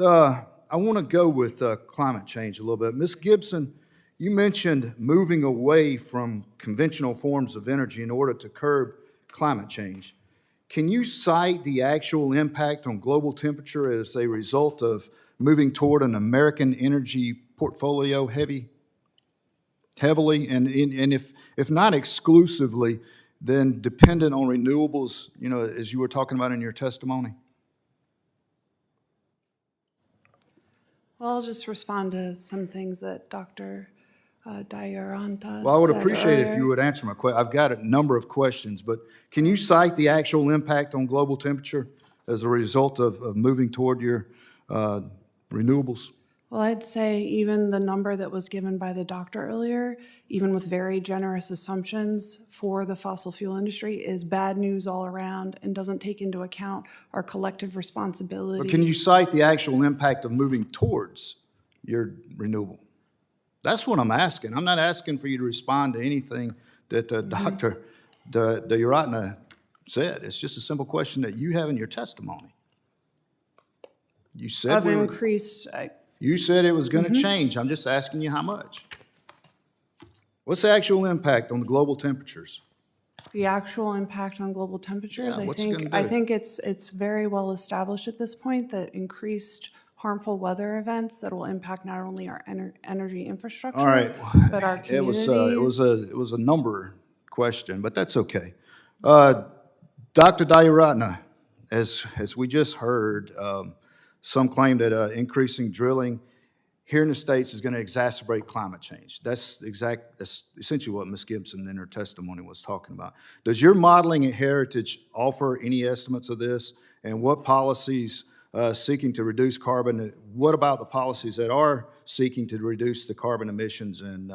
I want to go with climate change a little bit. Ms. Gibson, you mentioned moving away from conventional forms of energy in order to curb climate change. Can you cite the actual impact on global temperature as a result of moving toward an American energy portfolio heavily, and if not exclusively, then dependent on renewables, you know, as you were talking about in your testimony? Well, I'll just respond to some things that Dr. Diaranta said. Well, I would appreciate it if earlier. you would answer my question. I've got a number of questions, but can you cite the actual impact on global temperature as a result of moving toward your renewables? Well, I'd say even the number that was given by the doctor earlier, even with very generous assumptions for the fossil fuel industry, is bad news all around and doesn't take into account our collective responsibility. But can you cite the actual impact of moving towards your renewable? That's what I'm asking. I'm not asking for you to respond to anything that Dr. Diaranta said. It's just a simple question that you have in your testimony. You said Of increased, You said it was going to change. I'm just asking you how much. What's the actual impact on the global temperatures? the actual impact on global temperatures, Yeah, I what's it think, gonna I do? think it's very well established at this point that increased harmful weather events that will impact not only our energy infrastructure, All right. but our It was communities. it was a number question, but that's okay. Dr. Diaranta, as we just heard, some claim that increasing drilling here in the States is going to exacerbate climate change. That's essentially what Ms. Gibson in her testimony was talking about. Does your modeling at Heritage offer any estimates of this? And what policies seeking to reduce carbon. What about the policies that are seeking to reduce the carbon emissions? And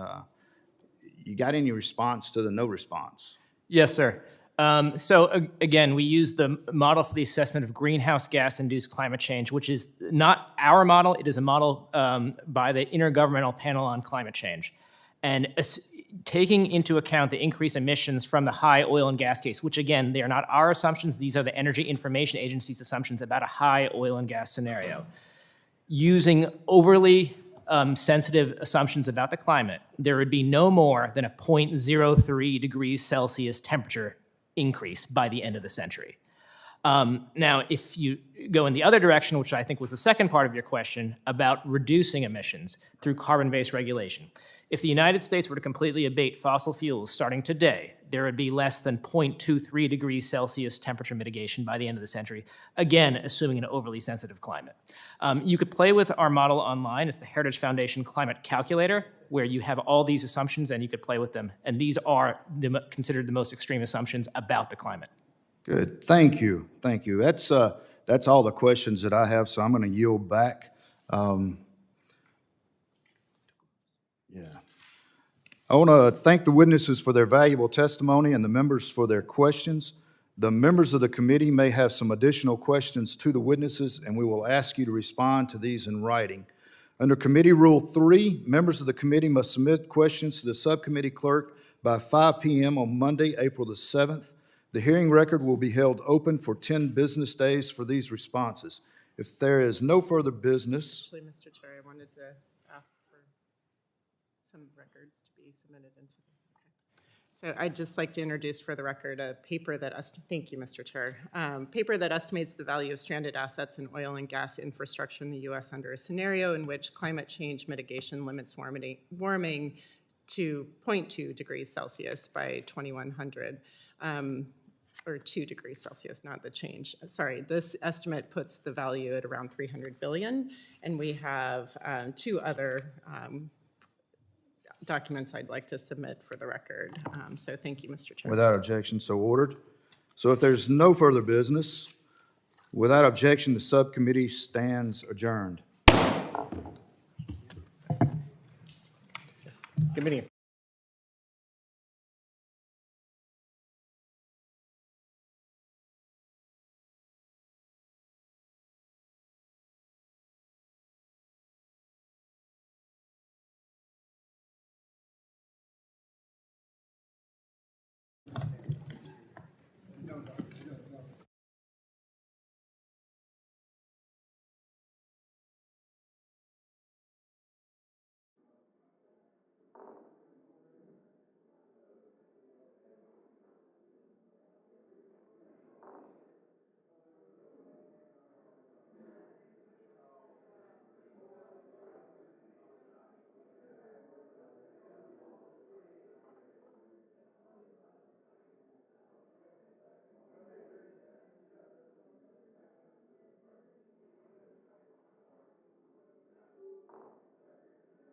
you got any response to the no response? Yes, sir. Again, we use the model for the assessment of greenhouse gas-induced climate change, which is not our model. It is a model by the Intergovernmental Panel on Climate Change. And taking into account the increased emissions from the high oil and gas case, which again, they are not our assumptions. These are the Energy Information Agency's assumptions about a high oil and gas scenario. Using overly sensitive assumptions about the climate, there would be no more than a 0.03 degrees Celsius temperature increase by the end of the century. Now, if you go in the other direction, which I think was the second part of your question, about reducing emissions through carbon-based regulation, if the United States were to completely abate fossil fuels starting today, there would be less than 0.23 degrees Celsius temperature mitigation by the end of the century, again, assuming an overly sensitive climate. You could play with our model online. It's the Heritage Foundation Climate Calculator, where you have all these assumptions and you could play with them. And these are considered the most extreme assumptions about the climate. Good. Thank you. Thank you. That's all the questions that I have, so I'm going to yield back. I want to thank the witnesses for their valuable testimony and the members for their questions. The members of the committee may have some additional questions to the witnesses, and we will ask you to respond to these in writing. Under Committee Rule 3, members of the committee must submit questions to the subcommittee clerk by 5 p.m. on Monday, April the 7th. The hearing record will be held open for 10 business days for these responses. If there is no further business, Actually, Mr. Chair, I wanted to ask for some records to be submitted into the, So I'd just like to introduce for the record a paper that, thank you, Mr. Chair, paper that estimates the value of stranded assets in oil and gas infrastructure in the U.S. under a scenario in which climate change mitigation limits warming to 0.2 degrees Celsius by 2100. Or 2 degrees Celsius, not the change. Sorry, this estimate puts the value at around 300 billion, and we have two other documents I'd like to submit for the record. So thank you, Mr. Chair. without objection, so ordered. So if there's no further business, without objection, the subcommittee stands adjourned. Good meeting you.